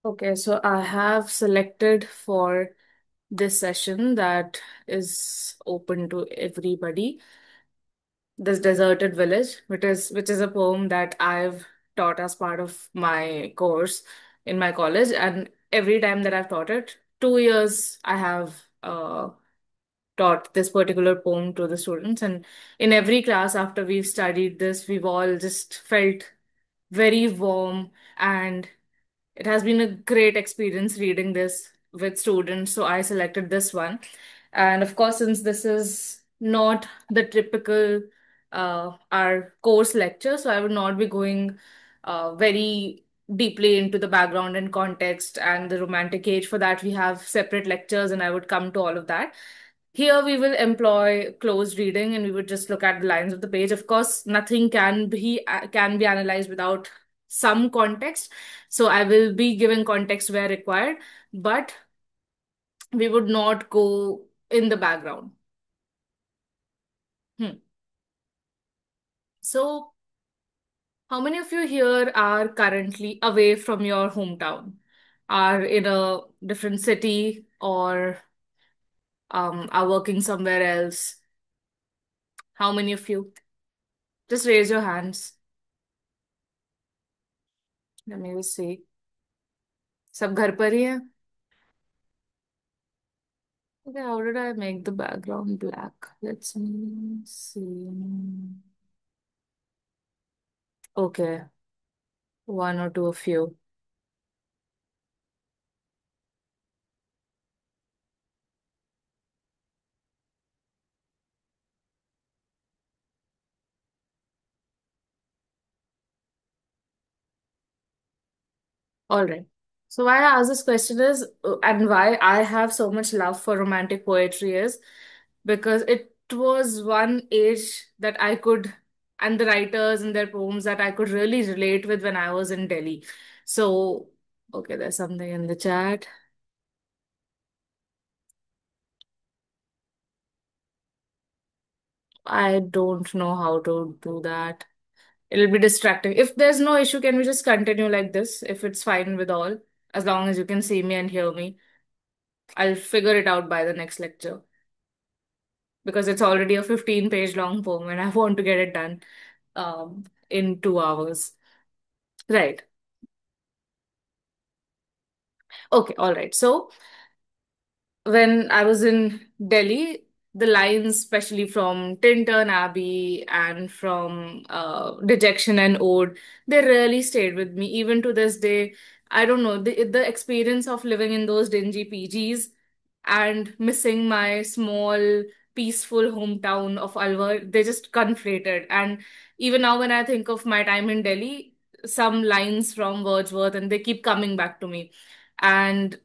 Okay, so I have selected for this session that is open to everybody. This Deserted Village, which is a poem that I've taught as part of my course in my college, and every time that I've taught it, 2 years I have taught this particular poem to the students, and in every class after we've studied this, we've all just felt very warm, and it has been a great experience reading this with students, so I selected this one. And of course, since this is not the typical our course lecture, so I would not be going very deeply into the background and context and the romantic age. For that, we have separate lectures, and I would come to all of that. Here we will employ closed reading and we would just look at the lines of the page. Of course, nothing can be analyzed without some context. So I will be giving context where required, but we would not go in the background. Hmm. So how many of you here are currently away from your hometown? Are in a different city or are working somewhere else? How many of you? Just raise your hands. Let me just see. सब घर पर ही है. Okay, how did I make the background black? Let's see. Okay, one or two of you. All right. So why I ask this question is, and why I have so much love for romantic poetry is because it was one age that I could, and the writers and their poems that I could really relate with when I was in Delhi. So, okay, there's something in the chat. I don't know how to do that. It'll be distracting. If there's no issue, can we just continue like this? If it's fine with all, as long as you can see me and hear me, I'll figure it out by the next lecture because it's already a 15-page long poem and I want to get it done in 2 hours. Right. Okay. All right. So when I was in Delhi, the lines, especially from Tintern Abbey and from Dejection and Ode, they really stayed with me. Even to this day, I don't know, the experience of living in those dingy PGs and missing my small, peaceful hometown of Alwar, they just conflated. And even now, when I think of my time in Delhi, some lines from Wordsworth and they keep coming back to me. And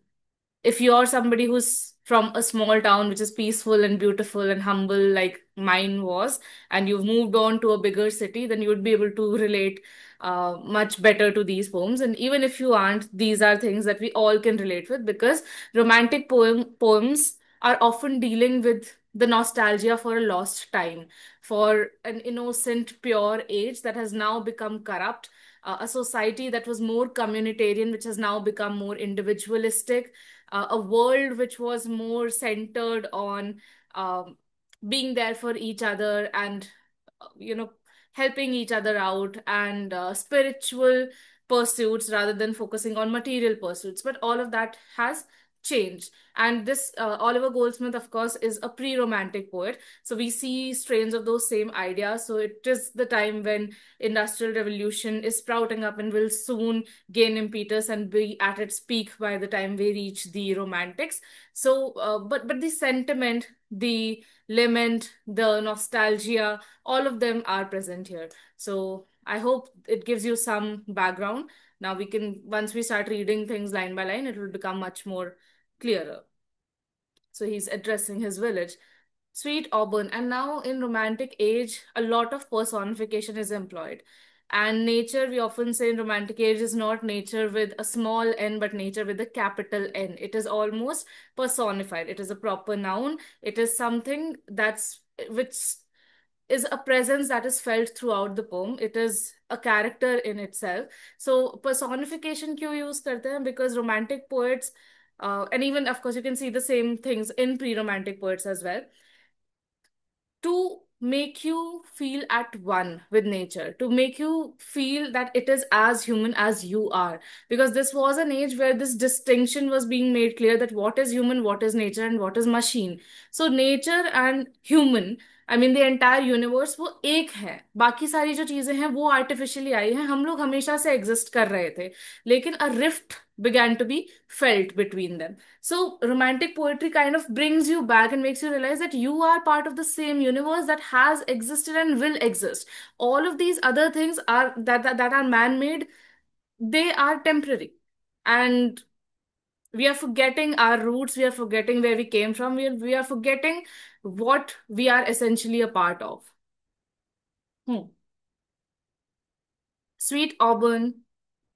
if you're somebody who's from a small town which is peaceful and beautiful and humble like mine was, and you've moved on to a bigger city, then you would be able to relate much better to these poems. And even if you aren't, these are things that we all can relate with because romantic poems are often dealing with the nostalgia for a lost time, for an innocent, pure age that has now become corrupt, a society that was more communitarian, which has now become more individualistic, a world which was more centered on being there for each other and you know helping each other out and spiritual pursuits rather than focusing on material pursuits. But all of that has changed, and this Oliver Goldsmith, of course, is a pre-romantic poet, so we see strains of those same ideas. So it is the time when industrial revolution is sprouting up and will soon gain impetus and be at its peak by the time we reach the romantics. So but the sentiment, the lament, the nostalgia, all of them are present here. So I hope it gives you some background. Now we can, once we start reading things line by line, it will become much more clearer. So he's addressing his village. Sweet Auburn. And now in romantic age, a lot of personification is employed. And nature, we often say in romantic age, is not nature with a small n, but nature with a capital N. It is almost personified. It is a proper noun. It is something that's which is a presence that is felt throughout the poem. It is a character in itself. So personification क्यों use करते हैं? Because romantic poets, and even of course you can see the same things in pre-romantic poets as well, to make you feel at one with nature, to make you feel that it is as human as you are. Because this was an age where this distinction was being made clear, that what is human, what is nature, and what is machine. So nature and human, I mean the entire universe, वो एक है। बाकी सारी जो चीजें हैं वो artificially आई हैं, हम लोग हमेशा से एग्जिस्ट कर रहे थे, लेकिन a rift began to be felt between them. So romantic poetry kind of brings you back and makes you realize that you are part of the same universe that has existed and will exist. All of these other things are that are man made, they are temporary. And we are forgetting our roots, we are forgetting where we came from, we are forgetting what we are essentially a part of. Hmm. Sweet Auburn,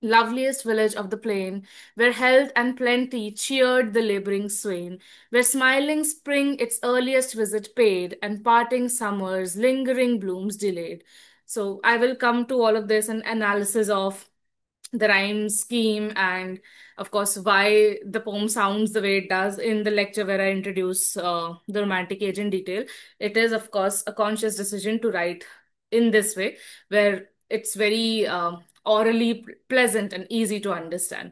loveliest village of the plain, where health and plenty cheered the laboring swain, where smiling spring its earliest visit paid, and parting summers lingering blooms delayed. So I will come to all of this and analysis of the rhyme scheme, and of course why the poem sounds the way it does in the lecture where I introduce the romantic age in detail. It is of course a conscious decision to write in this way, where it's very orally pleasant and easy to understand.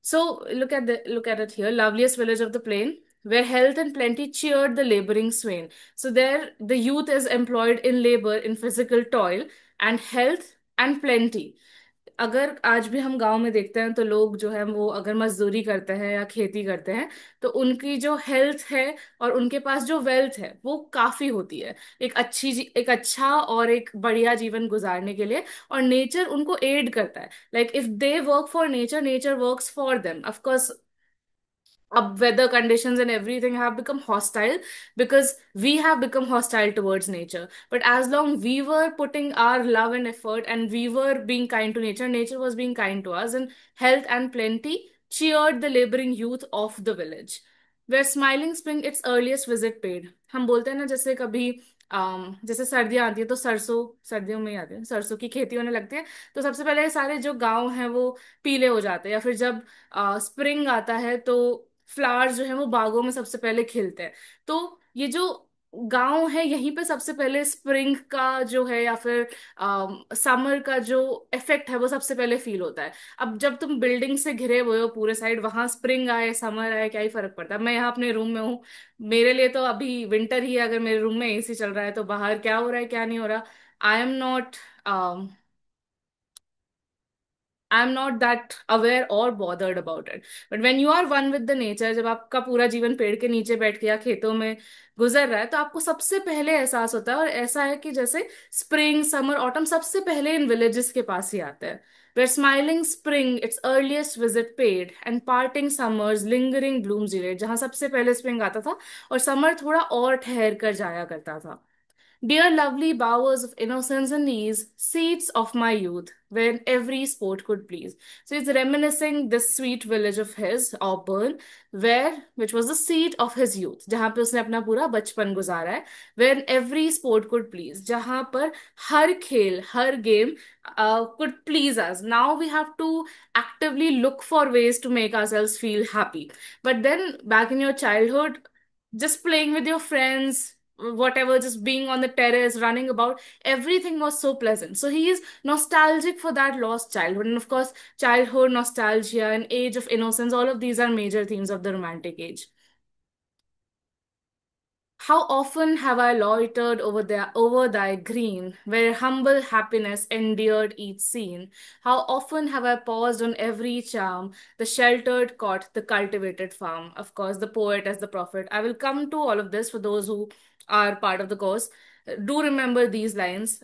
So look at it here. Loveliest village of the plain, where health and plenty cheered the laboring swain. So there the youth is employed in labor, in physical toil, and health and plenty. अगर आज भी हम गांव में देखते हैं तो लोग जो है वो अगर मजदूरी करते हैं या खेती करते हैं, तो उनकी जो हेल्थ है और उनके पास जो वेल्थ है वो काफी होती है एक अच्छा और एक बढ़िया जीवन गुजारने के लिए। और नेचर उनको एड करता है, like if they work for nature, nature works for them. Of course weather conditions and everything have become hostile because we have become hostile towards nature. But as long we were putting our love and effort and we were being kind to nature, nature was being kind to us, and health and plenty cheered the laboring youth of the village, where smiling spring its earliest visit paid. हम बोलते हैं ना, जैसे कभी जैसे सर्दियां आती है तो सरसों, सर्दियों में ही आती है, सरसों की खेती होने लगती है, तो सबसे पहले सारे जो गांव हैं वो पीले हो जाते हैं। या फिर जब स्प्रिंग आता है तो फ्लावर्स जो है वो बागों में सबसे पहले खिलते हैं। तो ये जो गांव है यहीं पे सबसे पहले स्प्रिंग का जो है या फिर समर का जो इफेक्ट है वो सबसे पहले फील होता है। अब जब तुम बिल्डिंग से घिरे हुए हो पूरे साइड, वहां स्प्रिंग आए समर आए क्या ही फर्क पड़ता है। मैं यहाँ अपने रूम में हूँ, मेरे लिए तो अभी विंटर ही है। अगर मेरे रूम में एसी चल रहा है तो बाहर क्या हो रहा है क्या नहीं हो रहा, आई am not I'm not that aware or bothered about it. But when you are one with the nature, जब आपका पूरा जीवन पेड़ के नीचे बैठ के या खेतों में गुजर रहा है, तो आपको सबसे पहले एहसास होता है। और ऐसा है कि जैसे स्प्रिंग समर ऑटम सबसे पहले इन विलेजेस के पास ही आते हैं, where smiling spring its earliest visit paid and parting summers lingering blooms delayed, जहाँ सबसे पहले स्प्रिंग आता था और समर थोड़ा और ठहर कर जाया करता था। Dear lovely bowers of innocence and ease, seats of my youth, when every sport could please. So he's reminiscing this sweet village of his, Auburn, which was the seat of his youth, जहाँ पे उसने अपना पूरा बचपन गुजारा है, when every sport could please, जहाँ पर हर खेल, हर game could please us. Now we have to actively look for ways to make ourselves feel happy. But then back in your childhood, just playing with your friends, whatever, just being on the terrace, running about, everything was so pleasant. So he is nostalgic for that lost childhood. And of course, childhood, nostalgia, and age of innocence, all of these are major themes of the romantic age. How often have I loitered over thy green, where humble happiness endeared each scene? How often have I paused on every charm, the sheltered cot, the cultivated farm? Of course, the poet as the prophet. I will come to all of this for those who are part of the course. Do remember these lines.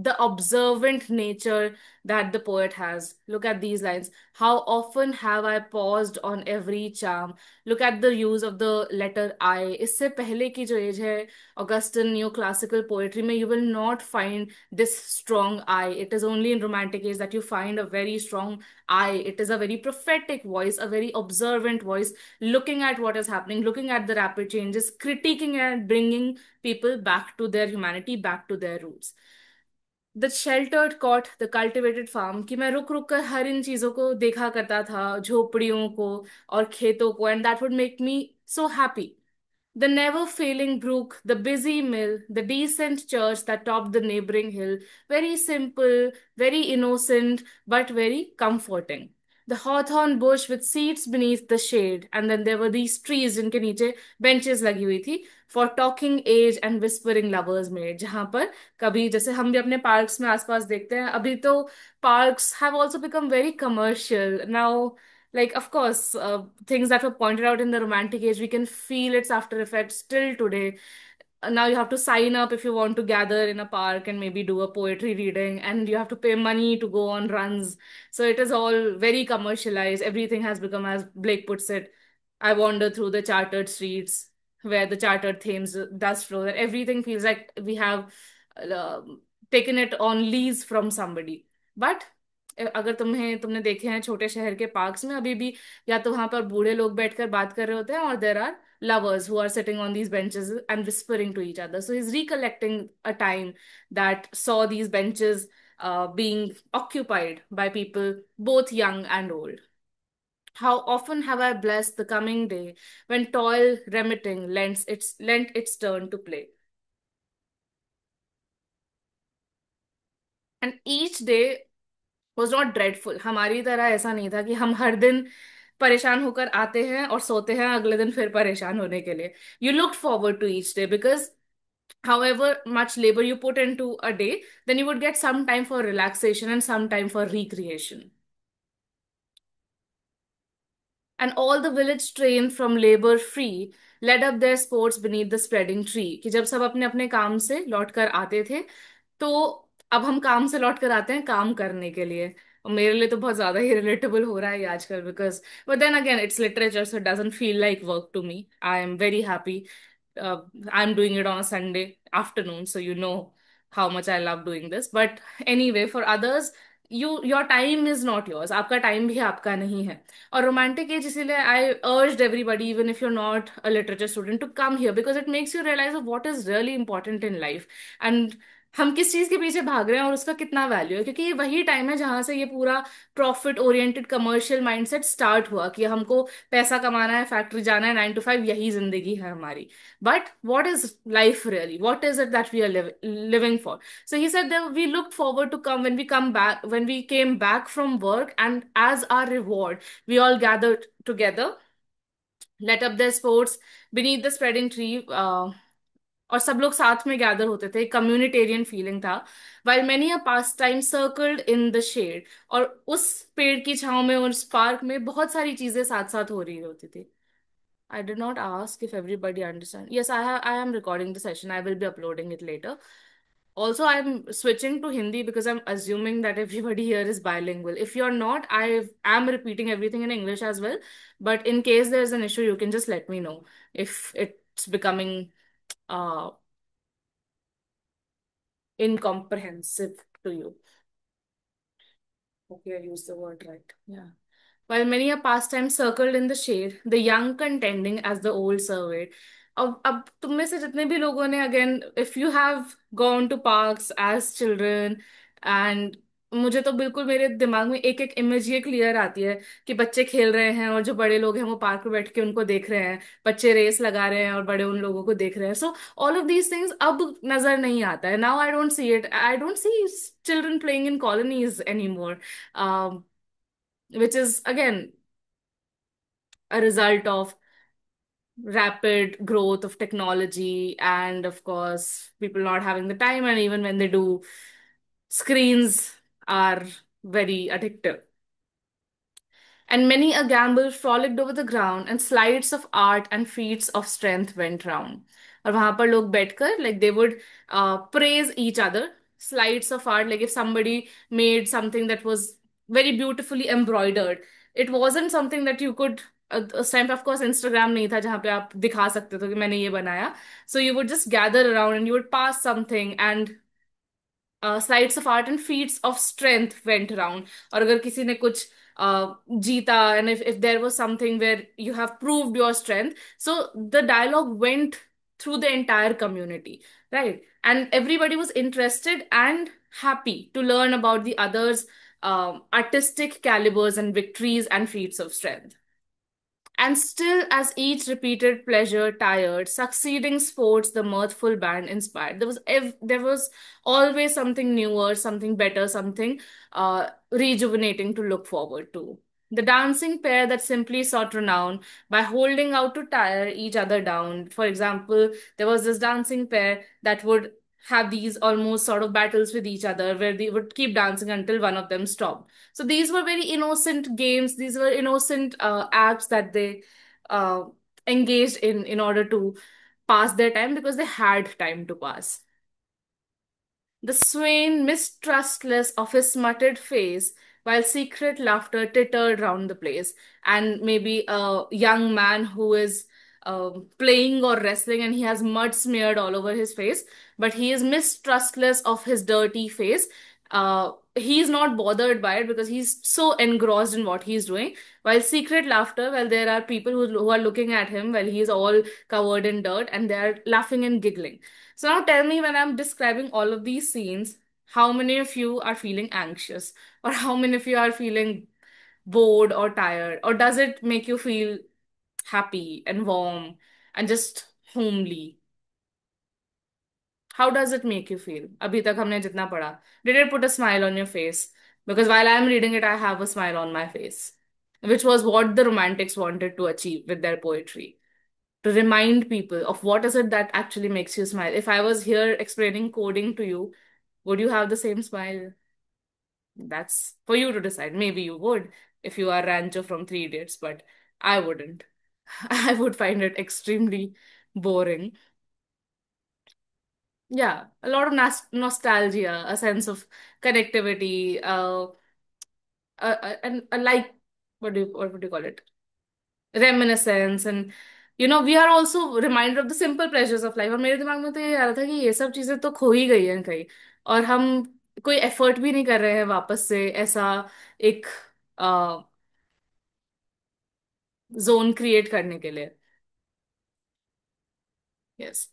the observant nature that the poet has. Look at these lines. How often have I paused on every charm? Look at the use of the letter I. इससे पहले की जो as है, Augustan neoclassical poetry में, you will not find this strong I. It is only in romantic age that you find a very strong I. It is a very prophetic voice, a very observant voice, looking at what is happening, looking at the rapid changes, critiquing and bringing people back to their humanity, back to their roots. The sheltered cot the cultivated farm, कि मैं रुक रुक कर हर इन चीजों को देखा करता था, झोपड़ियों को और खेतों को, and that would make me so happy. The never failing brook, the busy mill, the decent church that topped the neighboring hill. Very simple, very innocent, but very comforting. The hawthorn bush with seats beneath the shade, and then there were these trees जिनके नीचे benches लगी हुई थी for talking age and whispering lovers made, जहाँ पर कभी, जैसे हम भी अपने पार्क्स में आसपास देखते हैं, अभी तो parks have also become very commercial now. Like, of course, things that were pointed out in the romantic age, we can feel its after effects still today. Now you have to sign up if you want to gather in a park and maybe do a poetry reading, and you have to pay money to go on runs. So it is all very commercialized. Everything has become, as Blake puts it, I wander through the chartered streets where the chartered Thames does flow. And everything feels like we have uh, taken it on lease from somebody. But अगर तुमने देखे हैं छोटे शहर के parks में, अभी भी या तो वहां पर बूढ़े लोग बैठकर बात कर रहे होते हैं, और there are lovers who are sitting on these benches and whispering to each other. So he's recollecting a time that saw these benches being occupied by people both young and old. How often have I blessed the coming day when toil remitting lent its turn to play. And each day was not dreadful. हमारी तरह ऐसा नहीं था कि हम हर दिन परेशान होकर आते हैं और सोते हैं अगले दिन फिर परेशान होने के लिए. You looked forward to each day because however much labor you put into a day, then you would get some time for relaxation and some time for recreation. And all the village trained from labor free led up their sports beneath the spreading tree. कि जब सब अपने अपने काम से लौट कर आते थे, तो अब हम काम से लौट कर आते हैं काम करने के लिए. और मेरे लिए तो बहुत ज्यादा ही रिलेटेबल हो रहा है ये आजकल, because but then again it's literature, so it doesn't feel like work to me. I am very happy. I'm doing it on a Sunday afternoon, so you know how much I love doing this. But anyway, for others, your time is not yours. आपका time भी आपका नहीं है. और romantic age इसीलिए I urged everybody, even if you not a literature student, to come here because it makes you realise what is really important in life, and हम किस चीज के पीछे भाग रहे हैं और उसका कितना वैल्यू है. क्योंकि ये वही टाइम है जहां से ये पूरा profit oriented commercial mindset start हुआ कि हमको पैसा कमाना है, फैक्ट्री जाना है, 9 to 5, यही जिंदगी है हमारी. But what is life really, what is it that we are living for? So he said that we looked forward to come when we came back from work, and as our reward, we all gathered together, let up their sports beneath the spreading tree. और सब लोग साथ में gather होते थे, communitarian feeling था. while many a pastime circled in the shade, और उस पेड़ की छांव में, उस पार्क में बहुत सारी चीजें साथ साथ हो रही होती थी. I did not ask if everybody understand. Yes, I am recording the session. I will be uploading it later. Also, I'm switching to Hindi because I'm assuming that everybody here is bilingual. If you're not, I am repeating everything in English as well. But in case there's an issue, you can just let me know if it's becoming uh incomprehensive to you. Okay, I used the word right. Yeah. While many a pastime circled in the shade, the young contending as the old surveyed. अब तुम में से जितने भी लोगों ने, again, if you have gone to parks as children, and मुझे तो बिल्कुल मेरे दिमाग में एक एक इमेज ये क्लियर आती है कि बच्चे खेल रहे हैं और जो बड़े लोग हैं वो पार्क में बैठ के उनको देख रहे हैं, बच्चे रेस लगा रहे हैं और बड़े उन लोगों को देख रहे हैं. So all of these things अब नजर नहीं आता है. Now I don't see it. I don't see children playing in colonies any more, which is again a result of rapid growth of technology, and of course people not having the time, and even when they do, screens are very addictive. And many a gamble frolicked over the ground, and sleights of art and feats of strength went round. और वहां पर लोग बैठकर, like, they would praise each other. slides of art, like if somebody made something that was very beautifully embroidered, it wasn't something that you could, उस time पे of course Instagram नहीं था जहाँ पे आप दिखा सकते थे कि मैंने ये बनाया. So you would just gather around and you would pass something, and slides of art and feats of strength went around. और अगर किसी ने कुछ जीता, and if there was something where you have proved your strength, so the dialogue went through the entire community, right? And everybody was interested and happy to learn about the others' artistic calibers and victories and feats of strength. And still, as each repeated pleasure tired, succeeding sports the mirthful band inspired. There was always something newer, something better, something rejuvenating to look forward to. The dancing pair that simply sought renown by holding out to tire each other down. For example, there was this dancing pair that would have these almost sort of battles with each other where they would keep dancing until one of them stopped. So these were very innocent games. These were innocent acts that they uh, engaged in order to pass their time because they had time to pass. The swain, mistrustless of his smutted face, while secret laughter tittered round the place. And maybe a young man who is playing or wrestling and he has mud smeared all over his face, but he is mistrustless of his dirty face. He's not bothered by it because he's so engrossed in what he's doing. While secret laughter, well, there are people who are looking at him while he's all covered in dirt and they're laughing and giggling. So now tell me, when I'm describing all of these scenes, how many of you are feeling anxious? Or how many of you are feeling bored or tired? Or does it make you feel happy and warm and just homely? How does it make you feel? अभी तक हमने जितना पढ़ा. Did it put a smile on your face? Because while I'm reading it, I have a smile on my face, which was what the romantics wanted to achieve with their poetry, to remind people of what is it that actually makes you smile. If I was here explaining coding to you, would you have the same smile? That's for you to decide. Maybe you would if you are Rancho from Three Idiots, but I wouldn't. I would find it extremely boring. Yeah, a lot of nostalgia, a sense of connectivity, and a like, what would you call it? Reminiscence, and we are also reminded of the simple pleasures of life. और मेरे दिमाग में तो ये आ रहा था कि ये सब चीजें तो खो ही गई हैं कहीं, और हम कोई एफर्ट भी नहीं कर रहे हैं वापस से ऐसा एक जोन क्रिएट करने के लिए. Yes.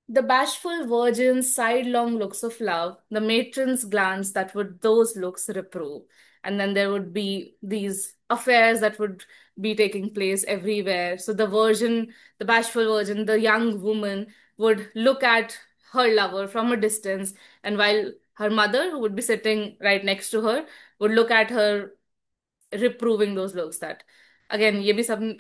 The bashful virgin's sidelong looks of love, the matron's glance that would those looks reprove. And then there would be these affairs that would be taking place everywhere. So the bashful virgin, the young woman would look at her lover from a distance, and while her mother, who would be sitting right next to her, would look at her reproving those looks. That again, ये भी सब,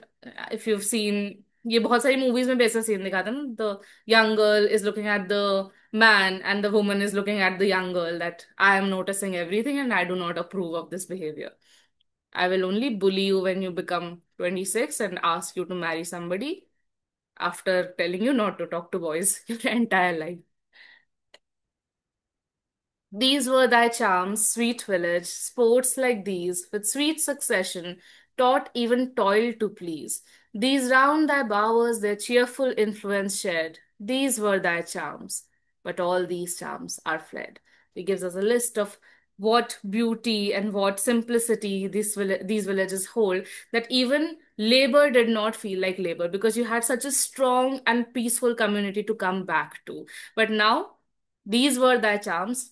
if you've seen, ये बहुत सारी movies में वैसा scene दिखाते हैं ना, the young girl is looking at the man and the woman is looking at the young girl, that I am noticing everything and I do not approve of this behavior. I will only bully you when you become 26 and ask you to marry somebody after telling you not to talk to boys your entire life. These were thy charms, sweet village, sports like these, with sweet succession, taught even toil to please. These round thy bowers their cheerful influence shared. These were thy charms, but all these charms are fled. He gives us a list of what beauty and what simplicity these villages hold, that even labor did not feel like labor because you had such a strong and peaceful community to come back to. But now, these were thy charms,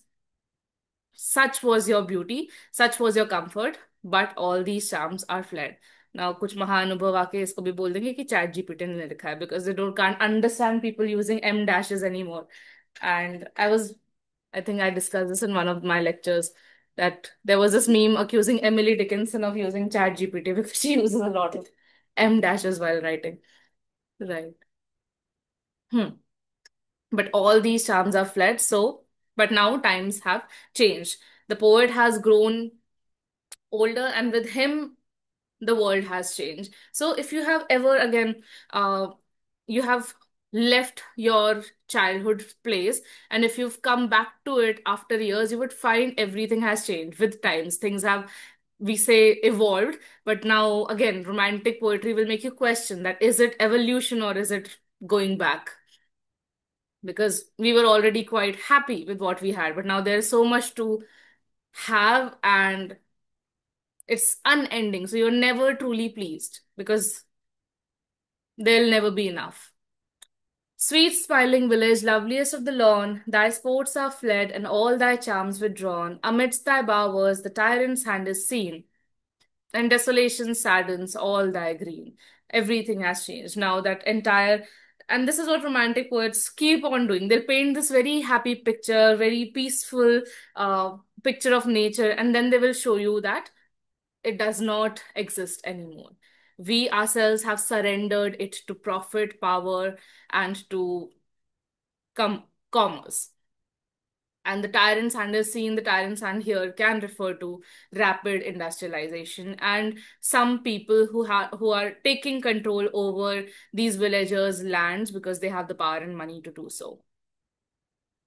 such was your beauty, such was your comfort, but all these charms are fled. Now, कुछ महानुभव आके इसको भी बोल देंगे कि chat GPT ने लिखा है, because they don't can't understand people using M dashes anymore. And I think I discussed this in one of my lectures, that there was this meme accusing Emily Dickinson of using chat GPT because she uses a lot of M dashes while writing. Right. Hmm. But all these charms are fled, so, but now times have changed. The poet has grown older, and with him the world has changed. So if you have ever, again, you have left your childhood place, and if you've come back to it after years, you would find everything has changed with times. Things have, we say, evolved. But now again, romantic poetry will make you question that, is it evolution or is it going back? Because we were already quite happy with what we had, but now there's so much to have, and it's unending, so you're never truly pleased because there'll never be enough. Sweet smiling village, loveliest of the lawn, thy sports are fled and all thy charms withdrawn. Amidst thy bowers the tyrant's hand is seen, and desolation saddens all thy green. Everything has changed. Now that entire, and this is what romantic poets keep on doing. They'll paint this very happy picture, very peaceful picture of nature, and then they will show you that it does not exist anymore. We ourselves have surrendered it to profit, power, and to commerce. And the tyrant's hand is seen, the tyrant's hand here can refer to rapid industrialization and some people who are taking control over these villagers' lands because they have the power and money to do so.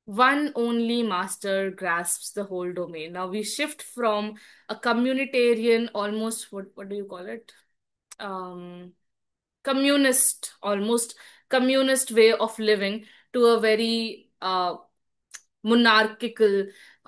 One only master grasps the whole domain. Now we shift from a communitarian, almost what do you call it? Um, communist, almost communist way of living to a very monarchical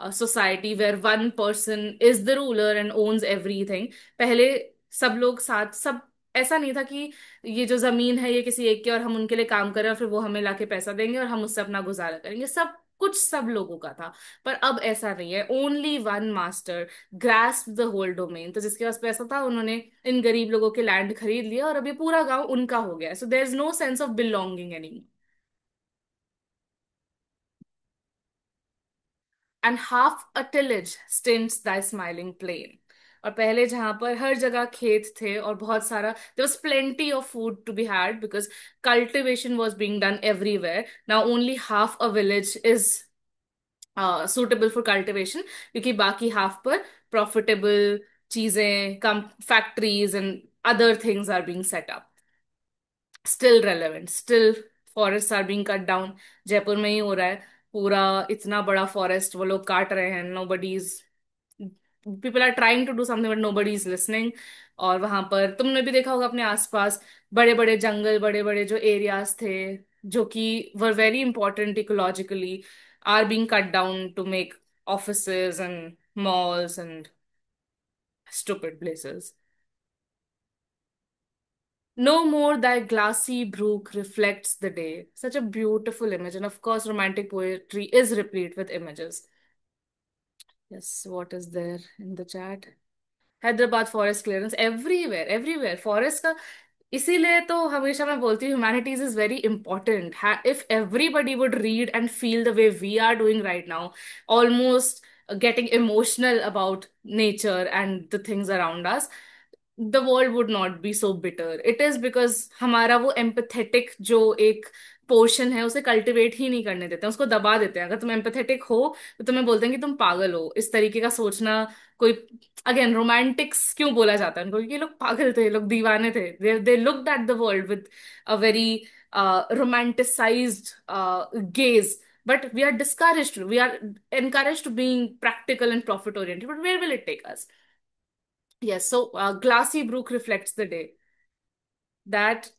society where one person is the ruler and owns everything. पहले सब लोग साथ, सब ऐसा नहीं था कि ये जो जमीन है ये किसी एक की और हम उनके लिए काम करें और फिर वो हमें लाके पैसा देंगे और हम उससे अपना गुजारा करेंगे। सब कुछ सब लोगों का था। पर अब ऐसा नहीं है। Only one master grasp the whole domain. तो जिसके पास पैसा था उन्होंने इन गरीब लोगों के लैंड खरीद लिया और अब ये पूरा गांव उनका हो गया। So there is no sense of belonging any. And half a tillage stints thy smiling plain. और पहले जहां पर हर जगह खेत थे और बहुत सारा, there was plenty of food to be had because cultivation was being done everywhere. Now only half a village is suitable for cultivation, क्योंकि बाकी हाफ पर प्रॉफिटेबल चीजें, come factories and other things are being set up. Still relevant, still forest are being cut down. Jaipur में ही हो रहा है। पूरा इतना बड़ा फॉरेस्ट वो लोग काट रहे हैं। Nobody is, people are trying to do something but nobody is listening. और वहां पर तुमने भी देखा होगा अपने आसपास बड़े बड़े जंगल, बड़े बड़े जो एरियाज थे जो कि were very important ecologically, are being cut down to make offices and malls and stupid places. No more thy glassy brook reflects the day. Such a beautiful image. And of course, romantic poetry is replete with images. Yes, what is there in the chat? Hyderabad forest clearance everywhere, everywhere forest का। इसीलिए तो हमेशा मैं बोलती हूँ humanities is very important. If everybody would read and feel the way we are doing right now, almost getting emotional about nature and the things around us, the world would not be so bitter. It is because हमारा वो empathetic जो एक portion है उसे cultivate ही नहीं करने देते हैं, उसको दबा देते हैं। अगर तुम एम्पथेटिक हो तो तुम्हें बोलते हैं कि तुम पागल हो। इस तरीके का सोचना कोई, अगेन रोमांटिक्स क्यों बोला जाता है उनको? क्योंकि ये लोग पागल थे, ये लोग दीवाने थे। They looked at the world with a very romanticized gaze. But we are discouraged, we are encouraged to being practical and profit oriented. But where will it take us? Yes, so glassy brook reflects the day. That,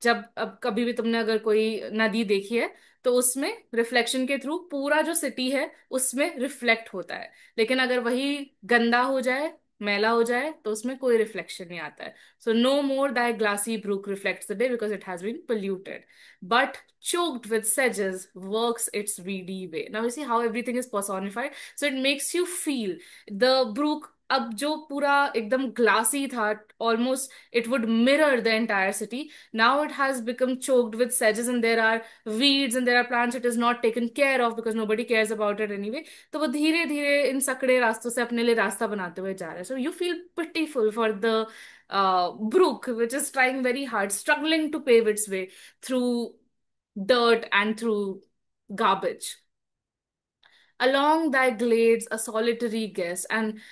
जब अब कभी भी तुमने अगर कोई नदी देखी है तो उसमें रिफ्लेक्शन के थ्रू पूरा जो सिटी है उसमें रिफ्लेक्ट होता है। लेकिन अगर वही गंदा हो जाए, मैला हो जाए, तो उसमें कोई रिफ्लेक्शन नहीं आता है। So no more that glassy brook reflects the day because it has been polluted, but choked with sedges works its weedy way. Now you see how everything is personified, so it makes you feel the brook। अब जो पूरा एकदम glassy था, almost it would mirror the entire city, now it has become choked with sedges and there are weeds and there are plants it is not taken care of because nobody cares about it anyway। तो वो धीरे धीरे इन सकड़े रास्तों से अपने लिए रास्ता बनाते हुए जा रहा है। So you feel pitiful for the brook which is trying very hard, struggling to pave its way through dirt and through garbage. Along thy glades a solitary guest, and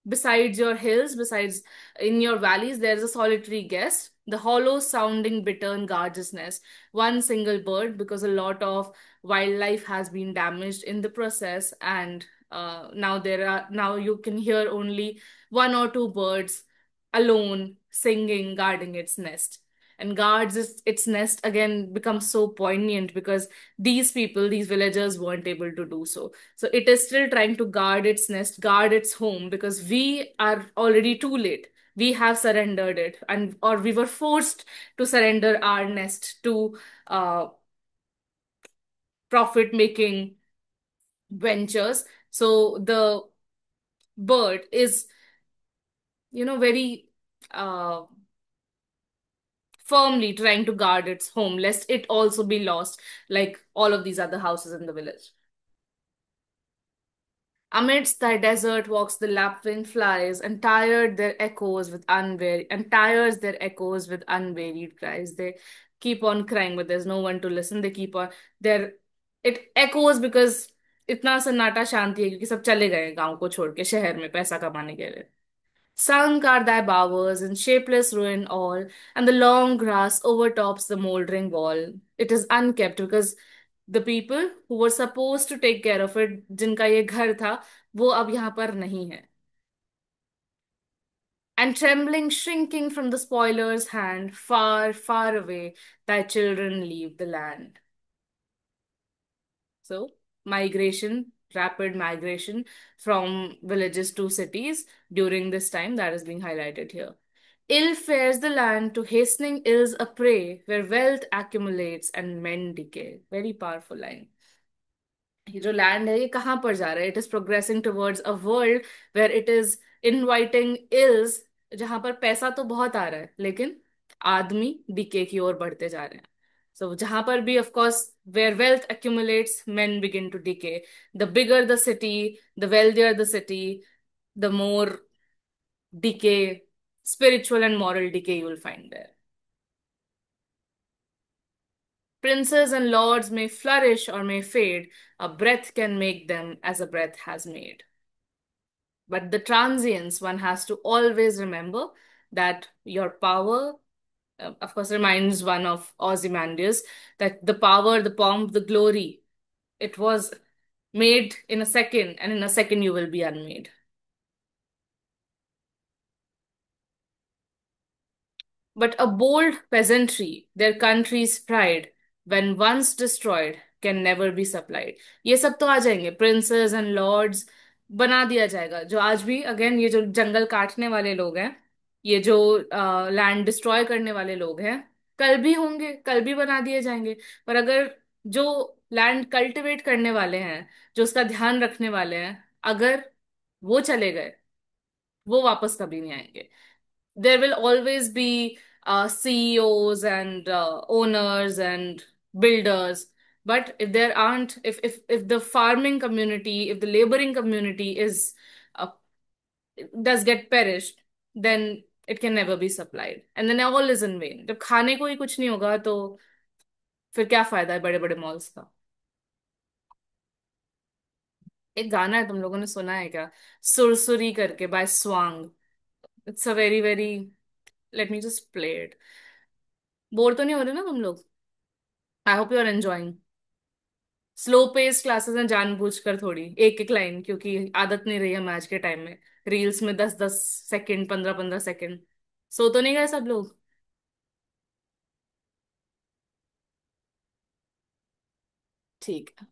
besides your hills, besides in your valleys, there's a solitary guest, The hollow sounding bittern guards its nest. One single bird, because a lot of wildlife has been damaged in the process, and now you can hear only one or two birds alone singing, guarding its nest. And guards its nest again becomes so poignant because these people, these villagers, weren't able to do so. So it is still trying to guard its nest, guard its home, because we are already too late. We have surrendered it, and or we were forced to surrender our nest to profit making ventures. So the bird is, very uh, firmly trying to guard its home lest it also be lost like all of these other houses in the village. Amidst thy desert walks the lapwing flies, and tires their echoes with unvaried cries. They keep on crying, but there's no one to listen. They keep on their it echoes because इतना सन्नाटा शांति है क्योंकि सब चले गए गांव को छोड़ के शहर में पैसा कमाने के लिए. Sunk are thy bowers in shapeless ruin all, and the long grass overtops the mouldering wall. It is unkept because the people who were supposed to take care of it, जिनका ये घर था, वो अब यहाँ पर नहीं है. And trembling, shrinking from the spoiler's hand, far, far away, thy children leave the land. So, migration, rapid migration from villages to cities during this time that is being highlighted here. Ill fares the land to hastening ills a prey, where wealth accumulates and men decay. Very powerful line. ये जो land है ये कहाँ पर जा रहा है? It is progressing towards a world where it is inviting ills, जहां पर पैसा तो बहुत आ रहा है लेकिन आदमी डीके की ओर बढ़ते जा रहे हैं. सो जहां पर भी of course where wealth accumulates men begin to decay. The bigger the city, the wealthier the city, the more decay, spiritual and moral decay you will find there. Princes and lords may flourish or may fade, a breath can make them as a breath has made. But the transience, one has to always remember that your power, of course, reminds one of Ozymandias, that the power, the pomp, the glory, it was made in a second, and in a second you will be unmade. But a bold peasantry, their country's pride, when once destroyed, can never be supplied. ये सब तो आ जाएंगे, princess and Lord's बना दिया जाएगा. जो आज भी अगेन ये जो जंगल काटने वाले लोग हैं, ये जो लैंड डिस्ट्रॉय करने वाले लोग हैं, कल भी होंगे, कल भी बना दिए जाएंगे. पर अगर जो लैंड कल्टिवेट करने वाले हैं, जो उसका ध्यान रखने वाले हैं, अगर वो चले गए, वो वापस कभी नहीं आएंगे. There will always be CEOs and owners and builders. But if there aren't, if the farming community, if the laboring community is does get perished, then it can never be supplied, and then all is in vain. जब खाने को ही कुछ नहीं होगा तो फिर क्या फायदा है बड़े बड़े मॉल्स का? एक गाना है, तुम लोगों ने सुना है क्या? सुरसुरी करके बाय स्वांग. It's a very very, let me just play it. Bore तो नहीं हो रहे ना तुम लोग? I hope you are enjoying. Slow pace classes हैं जानबूझकर, थोड़ी एक एक लाइन, क्योंकि आदत नहीं रही हमें आज के टाइम में रील्स में 10-10 सेकंड, 15-15 सेकंड. सो तो नहीं गए सब लोग? ठीक है.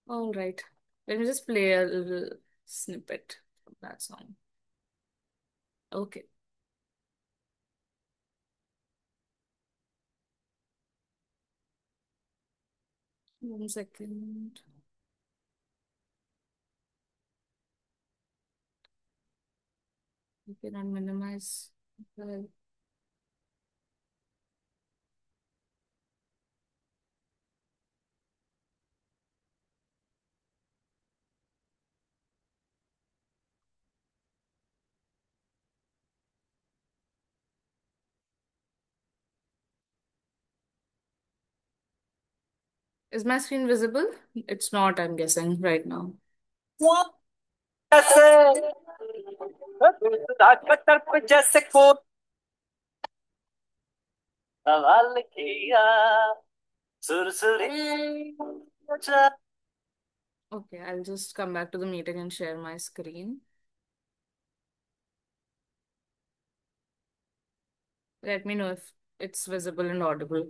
All right, late me just play a little snippet from that song. Okay. 1 second. You can minimize. Is my screen visible? It's not, I'm guessing, right now. सवाल किया सुरसुरी जा। Okay, I'll just come back to the meeting and share my screen. Let me know if it's visible and audible.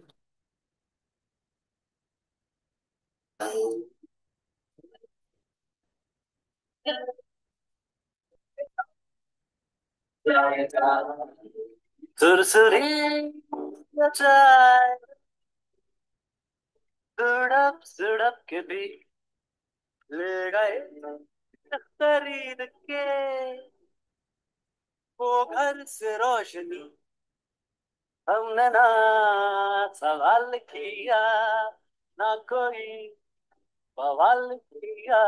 सुरसुरी जाए सुड़प सुड़प के भी ले गए खरीद के वो घर से रोशनी हमने ना सवाल किया ना कोई बवाल किया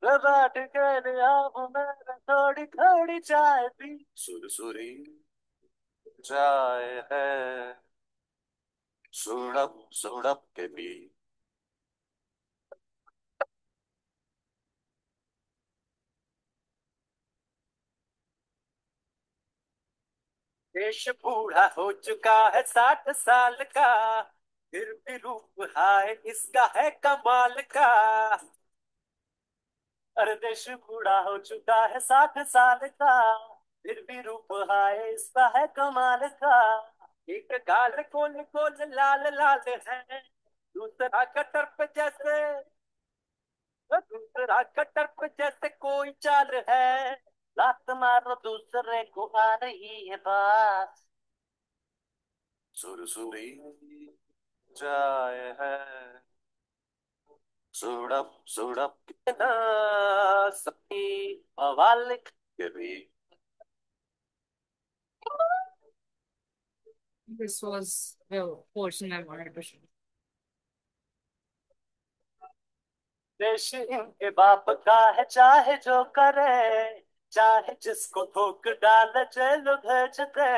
वे बैठ कर अब मैंने थोड़ी थोड़ी चाय पी सुरसुरी चाय है सुड़प सुड़प के भी। देश बूढ़ा हो चुका है 60 साल का फिर भी रूप हाय इसका है कमाल का। अरे देश बूढ़ा हो चुका है 60 साल का फिर भी रूप हाय इसका है कमाल का। एक गाल कोल कोल लाल लाल है दूसरा कटर पे जैसे दूसरा कटर पे जैसे कोई चाल है लात मारो दूसरे को आ रही है बात सुरसुरी जाए है सुड़प सुड़प के ना सभी बवाल के भी। This was the portion I wanted to share. देश इनके बाप का है चाहे जो करे चाहे जिसको ठोक डाल जेल भेज दे।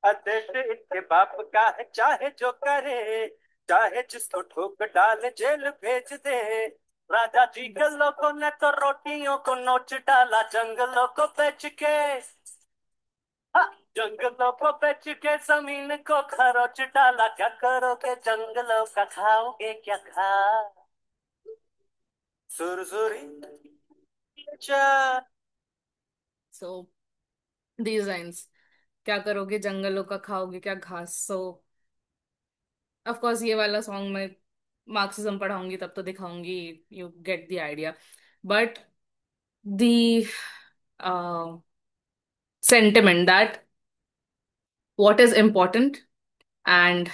देश इनके बाप का है चाहे जो करे चाहे जिसको ठोक डाल जेल भेज दे। राजा जी के लोगों ने तो रोटियों को नोच डाला जंगलों को बेच के। हाँ, जंगलों को बेच के जमीन को खरोच डाला क्या करोगे जंगलों का खाओगे क्या खा सुरसुरी चा। So, these lines. क्या करोगे जंगलों का खाओगे क्या घास? सो ऑफ कोर्स ये वाला सॉन्ग मैं मार्क्सिज्म पढ़ाऊंगी तब तो दिखाऊंगी. You get the idea. But the sentiment that what is important and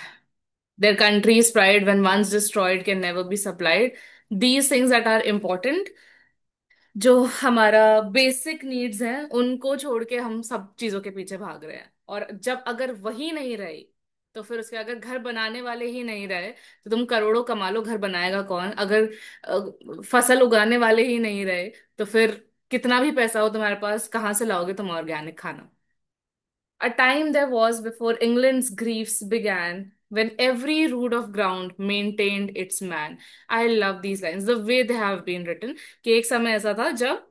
their country's pride when once destroyed can never be supplied, these things that are important, जो हमारा basic needs हैं उनको छोड़ के हम सब चीजों के पीछे भाग रहे हैं. और जब अगर वही नहीं रही तो फिर उसके अगर घर बनाने वाले ही नहीं रहे तो तुम करोड़ों कमा लो, घर बनाएगा कौन? अगर फसल उगाने वाले ही नहीं रहे तो फिर कितना भी पैसा हो तुम्हारे पास, कहाँ से लाओगे तुम ऑर्गेनिक खाना? A time there was before England's griefs began, when every rood of ground maintained its man. I love these lines, the way they have been written. कि एक समय ऐसा था जब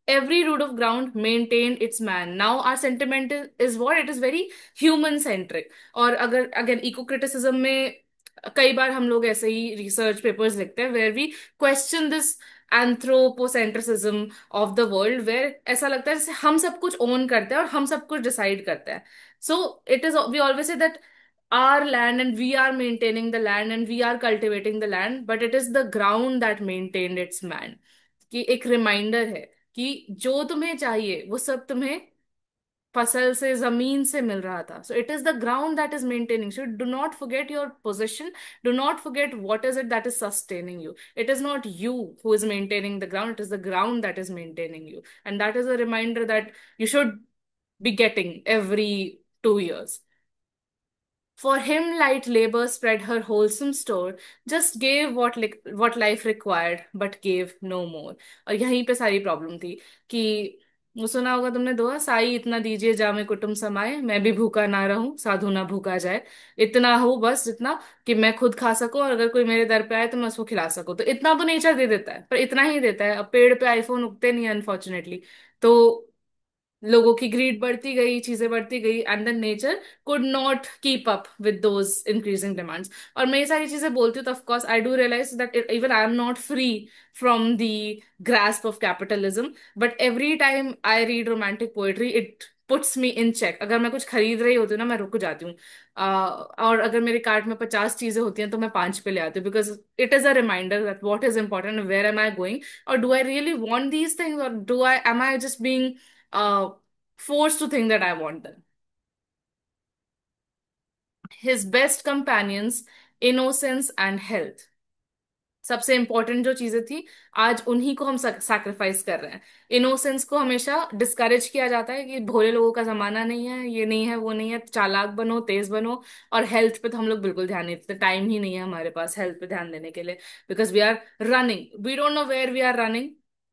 every rood of ground maintained its man. Now our sentiment is what? It is very human centric. और अगर again eco criticism में कई बार हम लोग ऐसे ही रिसर्च पेपर्स लिखते हैं where we question this anthropocentricism of the world, where ऐसा लगता है जैसे हम सब कुछ ओन करते हैं और हम सब कुछ डिसाइड करते हैं. So it is, we always say that our land and we are maintaining the land and we are cultivating the land, but it is the ground that maintained its man. कि एक reminder है कि जो तुम्हें चाहिए वो सब तुम्हें फसल से जमीन से मिल रहा था. So it is the ground that is maintaining. So do not forget your position. Do not forget what is it that is sustaining you. It is not you who is maintaining the ground, it is the ground that is maintaining you. And that is a reminder that you should be getting every 2 years. For him, light labor spread her wholesome store, just gave what life required, but gave no more. और यहीं पे सारी problem थी कि वो सुना होगा तुमने दोहा, साई इतना दीजिए जामे कुटुम समाए, मैं भी भूखा ना रहूं साधु ना भूखा जाए. इतना हो बस जितना कि मैं खुद खा सकूं और अगर कोई मेरे दर पे आए तो मैं उसको खिला सकूं. तो इतना तो नेचर दे देता है, पर इतना ही देता है. अब पेड़ पे आईफोन उगते नहीं अनफॉर्चुनेटली. तो लोगों की ग्रीड बढ़ती गई, चीजें बढ़ती गई, and then nature could not keep up with those increasing demands. और मैं ये सारी चीजें बोलती हूँ तो of course I do realize that even I am not free from the grasp of capitalism, but every time I read romantic poetry it puts me in check. अगर मैं कुछ खरीद रही होती हूँ ना, मैं रुक जाती हूँ। और अगर मेरे कार्ट में 50 चीजें होती हैं तो मैं 5 पे ले आती हूँ, because it is a reminder that what is important, where am I going, or do I really want these things, or do I am I just being forced to think that I want them? His best companions, innocence and health. सबसे important जो चीजें थी, आज उन्हीं को हम sacrifice कर रहे हैं। इनोसेंस को हमेशा डिस्करेज किया जाता है कि भोले लोगों का जमाना नहीं है, ये नहीं है, वो नहीं है, चालाक बनो, तेज बनो। और हेल्थ पे तो हम लोग बिल्कुल ध्यान नहीं देते, टाइम ही नहीं है हमारे पास हेल्थ पे ध्यान देने के लिए, because we are running, we don't know where we are running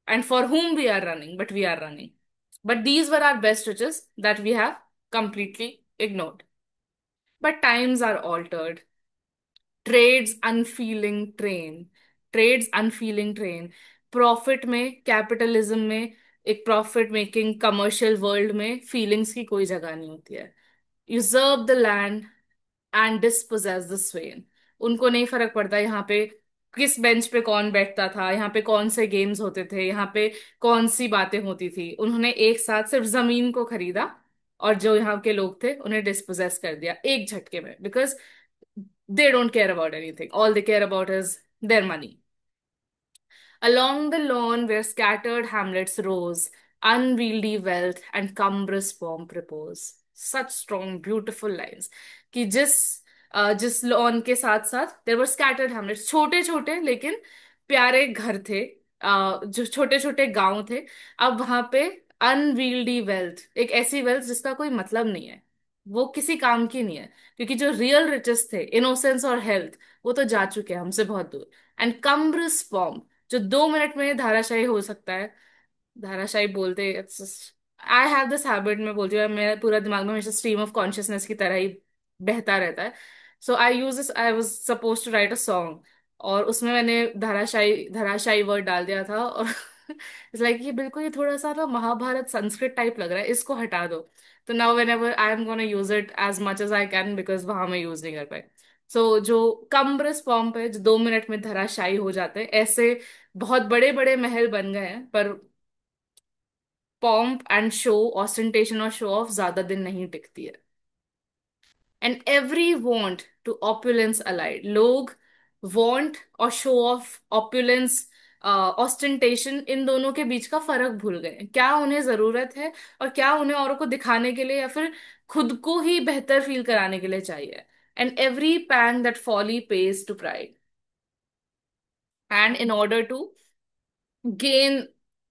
and for whom we are running, but we are running. But these were our best riches that we have completely ignored. But times are altered. Trade's unfeeling train, trade's unfeeling train. Profit में, capitalism में, एक profit making commercial world में feelings की कोई जगह नहीं होती है। Usurp the land and dispossess the swain. उनको नहीं फर्क पड़ता यहाँ पे किस बेंच पे कौन बैठता था, यहाँ पे कौन से गेम्स होते थे, यहाँ पे कौन सी बातें होती थी। उन्होंने एक साथ सिर्फ जमीन को खरीदा, और जो यहाँ के लोग थे उन्हें डिस्पोजेस कर दिया एक झटके में, because they don't care about anything. All they care about is their money. Along the lawn where scattered hamlets rose, unwieldy wealth and cumbrous pomp repose. Such strong, beautiful lines. कि जिस lawn के साथ साथ there were scattered Hamlet's, छोटे छोटे लेकिन प्यारे घर थे, जो छोटे छोटे गांव थे। अब वहां पे अनवील्डी वेल्थ, एक ऐसी वेल्थ जिसका कोई मतलब नहीं है, वो किसी काम की नहीं है, क्योंकि जो रियल रिचेस थे, इनोसेंस और हेल्थ, वो तो जा चुके हैं हमसे बहुत दूर। एंड कम्ब्रस फॉर्म, जो 2 मिनट में धाराशायी हो सकता है। धाराशायी बोलते, आई हैव दिस हैबिट, मैं बोलती हूँ, मेरा पूरा दिमाग में हमेशा स्ट्रीम ऑफ कॉन्शियसनेस की तरह ही बहता रहता है। So I use this, I was suppose to write a song, और उसमें मैंने धाराशायी धाराशायी वर्ड डाल दिया था, और इट्स लाइक ये बिल्कुल, ये थोड़ा सा ना महाभारत संस्कृत टाइप लग रहा है, इसको हटा दो। तो now whenever I am gonna use it as much as I can, because वहां मैं यूज नहीं कर पाई। सो जो कम्ब्रस फॉर्म पे जो 2 मिनट में धराशायी हो जाते हैं, ऐसे बहुत बड़े बड़े महल बन गए हैं, पर पॉम्प एंड शो, ऑस्टेंटेशन और शो ऑफ ज्यादा दिन नहीं टिकती है। And every want to opulence allied, लोग वॉन्ट और शो ऑफ, ऑपुलेंस, ऑस्टेंटेशन, इन दोनों के बीच का फर्क भूल गए हैं। क्या उन्हें जरूरत है, और क्या उन्हें औरों को दिखाने के लिए या फिर खुद को ही बेहतर फील कराने के लिए चाहिए। And every pan that folly pays to pride, and in order to gain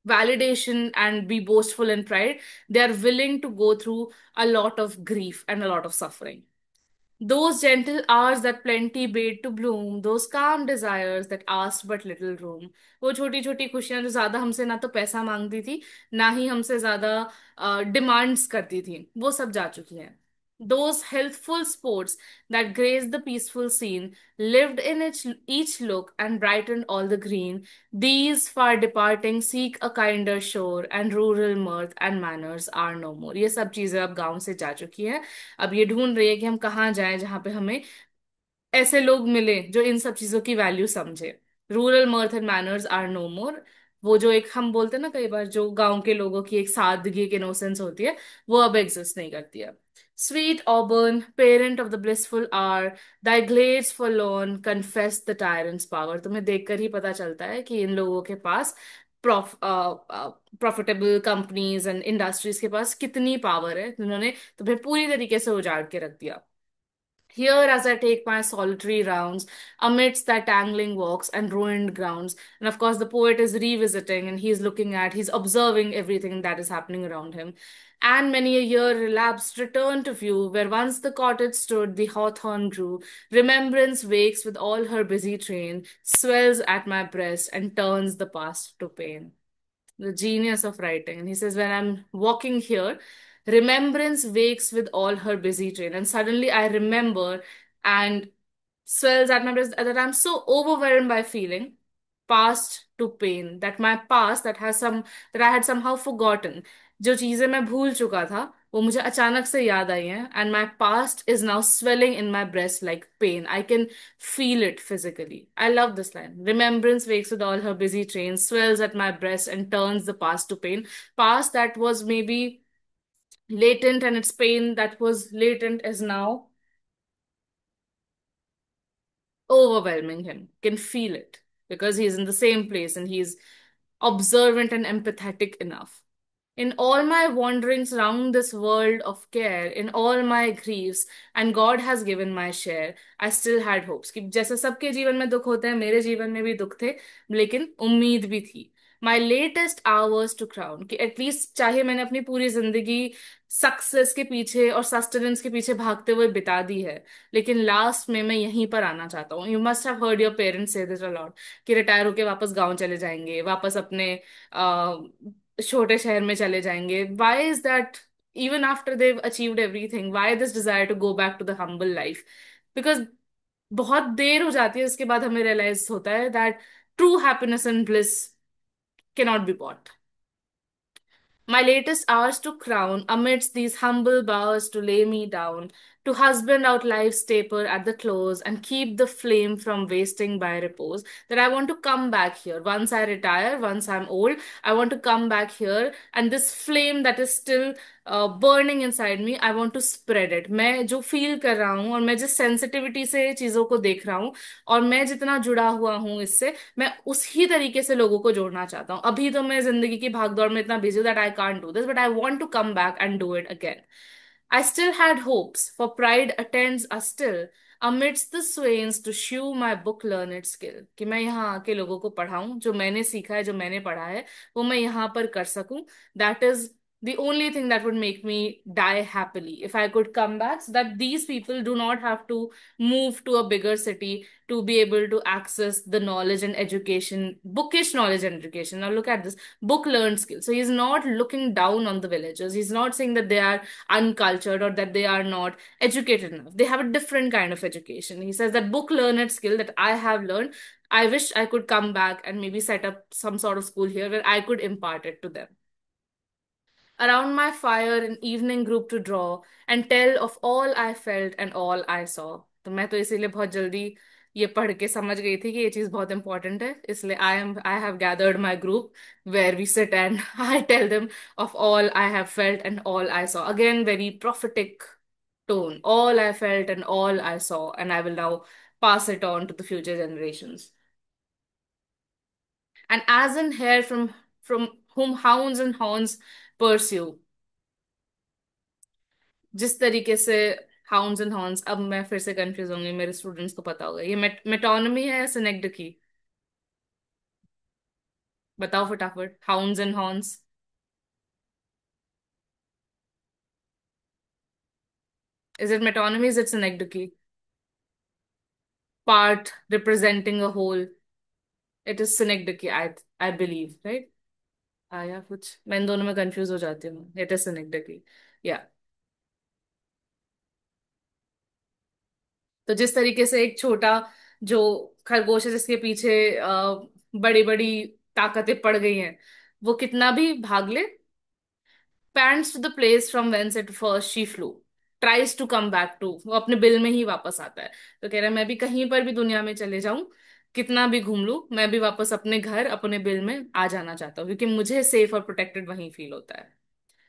validation and be boastful and pride, they are willing to go through a lot of grief and a lot of suffering. Those gentle hours that plenty bade to bloom, those calm desires that asked but little room, वो छोटी छोटी खुशियां जो ज्यादा हमसे ना तो पैसा मांगती थी, ना ही हमसे ज्यादा डिमांड्स करती थी, वो सब जा चुकी हैं। Those healthful sports that graced the peaceful scene, lived in each look and brightened all the green, these far departing seek a kinder shore, and rural mirth and manners are no more. ये सब चीजें अब गांव से जा चुकी हैं। अब ये ढूंढ रही है कि हम कहाँ जाएं जहां पे हमें ऐसे लोग मिले जो इन सब चीजों की वैल्यू समझे। Rural mirth and manners are no more. वो जो एक हम बोलते हैं ना कई बार, जो गांव के लोगों की एक सादगी, एक इनोसेंस होती है, वो अब एग्जिस्ट नहीं करती है। Sweet Auburn, parent of the blissful hour, thy glades forlorn confess the tyrant's power। तुम्हें देखकर ही पता चलता है कि इन लोगों के पास, प्रॉफिटेबल कंपनीज एंड इंडस्ट्रीज के पास कितनी पावर है, जिन्होंने तुम्हें पूरी तरीके से उजाड़ के रख दिया। Here, as I take my solitary rounds amidst thy tangling walks and ruined grounds, and of course, the poet is revisiting and he's looking at, he's observing everything that is happening around him. And many a year relapsed, return to view, where once the cottage stood, the hawthorn grew. Remembrance wakes with all her busy train, swells at my breast, and turns the past to pain. The genius of writing. And he says, when I'm walking here, remembrance wakes with all her busy train. And suddenly I remember and swells at my breast that I'm so overwhelmed by feeling, past to pain, that my past that has some, that I had somehow forgotten, जो चीजें मैं भूल चुका था वो मुझे अचानक से याद आई हैं, and my past is now swelling in my breast like pain. I can feel it physically. I love this line. Remembrance wakes with all her busy trains, swells at my breast and turns the past to pain. Past that was maybe latent, and its pain that was latent is now overwhelming him. Can feel it because he's in the same place and he's observant and empathetic enough. In all my wanderings round this world of care, in all my griefs, and God has given my share, I still had hopes. कि जैसे सबके जीवन में दुख होते हैं, मेरे जीवन में भी दुख थे, लेकिन उम्मीद भी थी. My latest hours to crown, कि एटलीस्ट चाहे मैंने अपनी पूरी जिंदगी सक्सेस के पीछे और सस्टेनेंस के पीछे भागते हुए बिता दी है, लेकिन लास्ट में मैं यहीं पर आना चाहता हूँ. You must have heard your parents से दिस अलॉट, कि रिटायर होके वापस गांव चले जाएंगे, वापस अपने छोटे शहर में चले जाएंगे. Why is that? Even after they achieved everything, why this desire to go back to the humble life? Because बहुत देर हो जाती है, उसके बाद हमें रियलाइज होता है that true happiness and bliss cannot be bought. My latest hours to crown, amidst these humble bowers to lay me down, to husband out life's taper at the close, and keep the flame from wasting by repose. That I want to come back here. Once I retire, once I'm old, I want to come back here, and this flame that is still burning inside me, I want to spread it. मैं जो feel कर रहा हूँ और मैं जिस sensitivity से चीजों को देख रहा हूँ और मैं जितना जुड़ा हुआ हूँ इससे, मैं उसी तरीके से लोगों को जोड़ना चाहता हूँ. अभी तो मैं जिंदगी की भागदौड़ में इतना बिजी हूँ that I can't do this, but I want to come back and do it again. I still had hopes, for pride attends us still, amidst the swains to shew my book learned skill. कि मैं यहाँ आके लोगों को पढ़ाऊं, जो मैंने सीखा है, जो मैंने पढ़ा है, वो मैं यहाँ पर कर सकूं. That is the only thing that would make me die happily if I could come back, so that these people do not have to move to a bigger city to be able to access the knowledge and education, bookish knowledge and education. Now look at this, book learned skill. So he's not looking down on the villagers. He's not saying that they are uncultured or that they are not educated enough. They have a different kind of education. He says that book learned skill that I have learned, I wish I could come back and maybe set up some sort of school here where I could impart it to them. Around my fire an evening group to draw and tell of all I felt and all I saw. तो मैं तो इसीलिए बहुत जल्दी ये पढ़ के समझ गई थी कि ये चीज बहुत इंपॉर्टेंट है, इसलिए I have gathered my group where we sit and I tell them of all I have felt and all I saw. Again very prophetic tone. All I felt and all I saw, and I will now pass it on to the future generations. And as in hair from whom hounds and horns pursue, जिस तरीके से hounds and horns, अब मैं फिर से confuse होंगी, मेरे students को पता होगा ये मेटोनमी है या सिनेक्ड? बताओ फटाफट, hounds and horns. Is it metonymy, is it synecdoche? Part representing a whole. It is synecdoche, I I believe, right? या कुछ मैं इन दोनों में कंफ्यूज हो जाती हूँ. It is synecdoche. या तो जिस तरीके से एक छोटा जो खरगोश है जिसके पीछे बड़ी बड़ी ताकतें पड़ गई हैं, वो कितना भी भाग ले, pants to the place from whence it first she flew, tries to come back to, वो अपने बिल में ही वापस आता है. तो कह रहा है मैं भी कहीं पर भी दुनिया में चले जाऊं, कितना भी घूम लूं, मैं भी वापस अपने घर अपने बिल में आ जाना चाहता हूँ, क्योंकि मुझे सेफ और प्रोटेक्टेड वहीं फील होता है.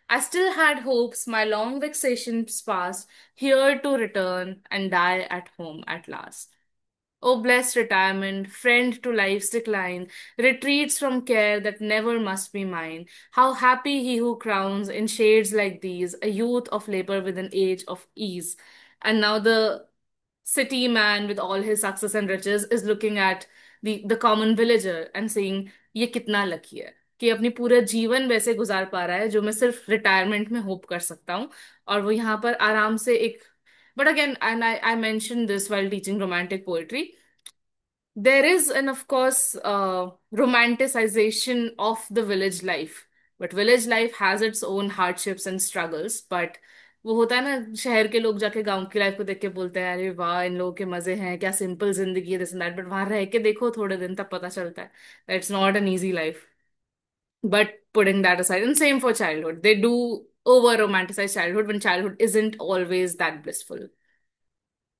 I still had hopes, my long vexations past, here to return and die at home at last. O blessed retirement, friend to life's decline, retreats from care that never must be mine. How happy he who crowns in shades like these a youth of labor with an age of ease. And now the city man with all his success and riches is looking at the common villager and saying, ये कितना lucky है कि अपनी पूरा जीवन वैसे गुजार पा रहा है जो मैं सिर्फ रिटायरमेंट में होप कर सकता हूँ. और वो यहाँ पर आराम से एक, but again, and I mentioned this while teaching romantic poetry, there is an of course romanticization of the village life, but village life has its own hardships and struggles. But वो होता है ना, शहर के लोग जाके गांव की लाइफ को देख के बोलते हैं अरे वाह इन लोगों के मजे हैं, क्या सिंपल जिंदगी है, दिस एंड दैट. बट वहां रह के देखो थोड़े दिन, तब पता चलता है that's not an easy life. But putting that aside, and same for childhood, they do over romanticize childhood when childhood isn't always that blissful.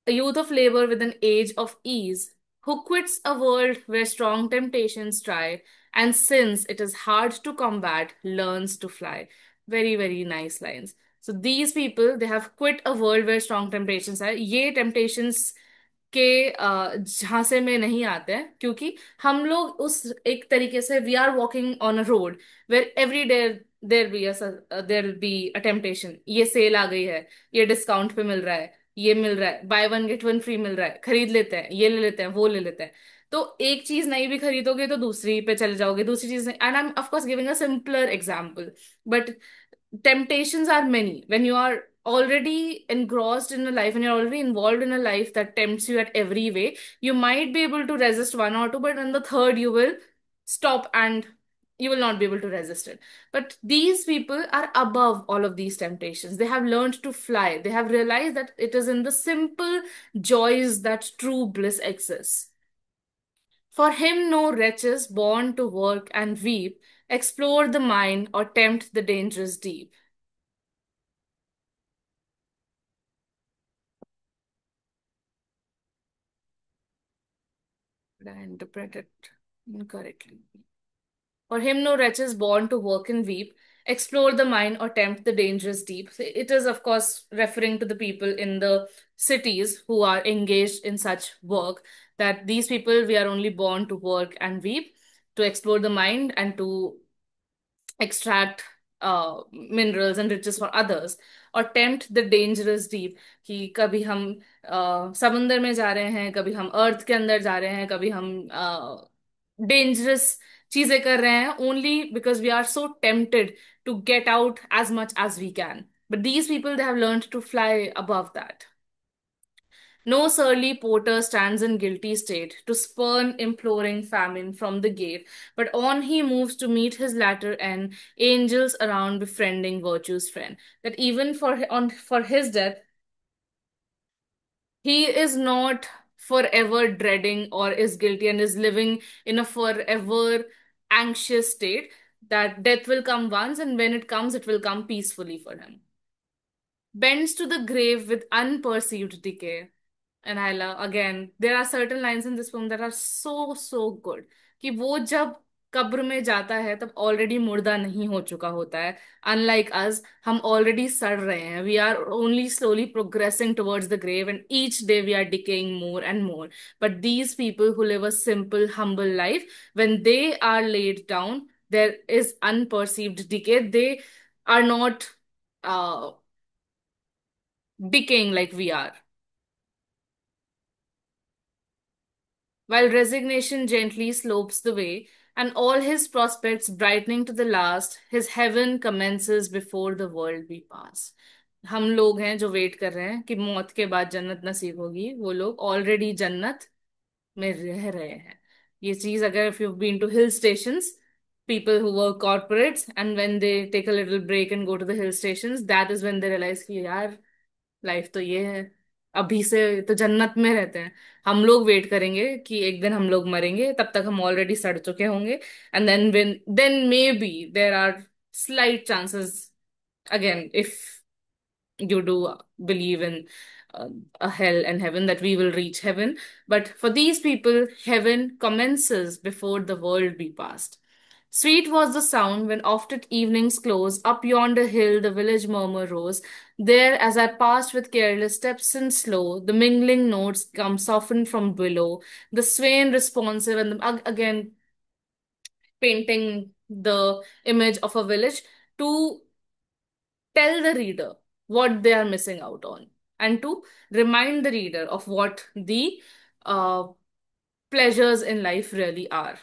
A youth of labor with an age of ease, who quits a world where strong temptations try, and since it is hard to combat, learns to fly. Very, very nice lines. So these people, they have quit a world where strong temptations are. ये temptations के झांसे में नहीं आते हैं, क्योंकि हम लोग उस एक तरीके से we are walking on a road where every day there be a temptation, ये सेल आ गई है, ये डिस्काउंट पे मिल रहा है, ये मिल रहा है, buy one get one free मिल रहा है, खरीद लेते हैं, ये ले लेते हैं, वो ले लेते हैं। तो एक चीज नहीं भी खरीदोगे तो दूसरी पे चले जाओगे, दूसरी चीज नहीं, and I am of course giving a simpler example, but temptations are many when you are already engrossed in a life and you're already involved in a life that tempts you at every way. You might be able to resist one or two, but on the third you will stop and you will not be able to resist it. But these people are above all of these temptations. They have learned to fly. They have realized that it is in the simple joys that true bliss exists. For him, no wretches born to work and weep explore the mind or tempt the dangerous deep. Did I interpret it incorrectly? For him, no wretches born to work and weep explore the mind or tempt the dangerous deep. So it is, of course, referring to the people in the cities who are engaged in such work, that these people, we are only born to work and weep, to explore the mind and to extract minerals and riches for others, और tempt the dangerous deep, कि कभी हम समुंदर में जा रहे हैं, कभी हम अर्थ के अंदर जा रहे हैं, कभी हम डेंजरस चीजें कर रहे हैं, only because we are so tempted to get out as much as we can. But these people, they have learned to fly above that. No surly porter stands in guilty state to spurn imploring famine from the gate, but on he moves to meet his latter end, angels around befriending virtue's friend. That even for his death, he is not forever dreading or is guilty and is living in a forever anxious state, that death will come once, and when it comes, it will come peacefully for him. Bends to the grave with unperceived decay. And I love, again, there are certain lines in this poem that are so, so good. कि वो जब कब्र में जाता है तब already मुर्दा नहीं हो चुका होता है. अनलाइक अस, हम ऑलरेडी सड़ रहे हैं. We are only slowly progressing towards the grave and each day we are decaying more and more. But these people who live a simple humble life, when they are laid down, there is unperceived decay. They are not uh, decaying like we are. While resignation gently slopes the way, and all his prospects brightening to the last, his heaven commences before the world be past. हम लोग हैं जो wait कर रहे हैं कि मौत के बाद जन्नत नसीब होगी, वो लोग ऑलरेडी जन्नत में रह रहे हैं. ये चीज, अगर if you've been to hill stations, people who work corporates, and when they take a little break and go to the hill stations, that is when they realize कि यार लाइफ तो ये है, अभी से तो जन्नत में रहते हैं. हम लोग वेट करेंगे कि एक दिन हम लोग मरेंगे, तब तक हम ऑलरेडी सड़ चुके होंगे. And then maybe there are slight chances, again if you do believe in a hell and heaven, that we will reach heaven. But for these people, heaven commences before the world be past. Sweet was the sound when oft at evening's close, up yonder hill the village murmur rose. There, as I passed with careless steps and slow, the mingling notes come softened from below, the swain responsive, and again painting the image of a village to tell the reader what they are missing out on, and to remind the reader of what the uh, pleasures in life really are.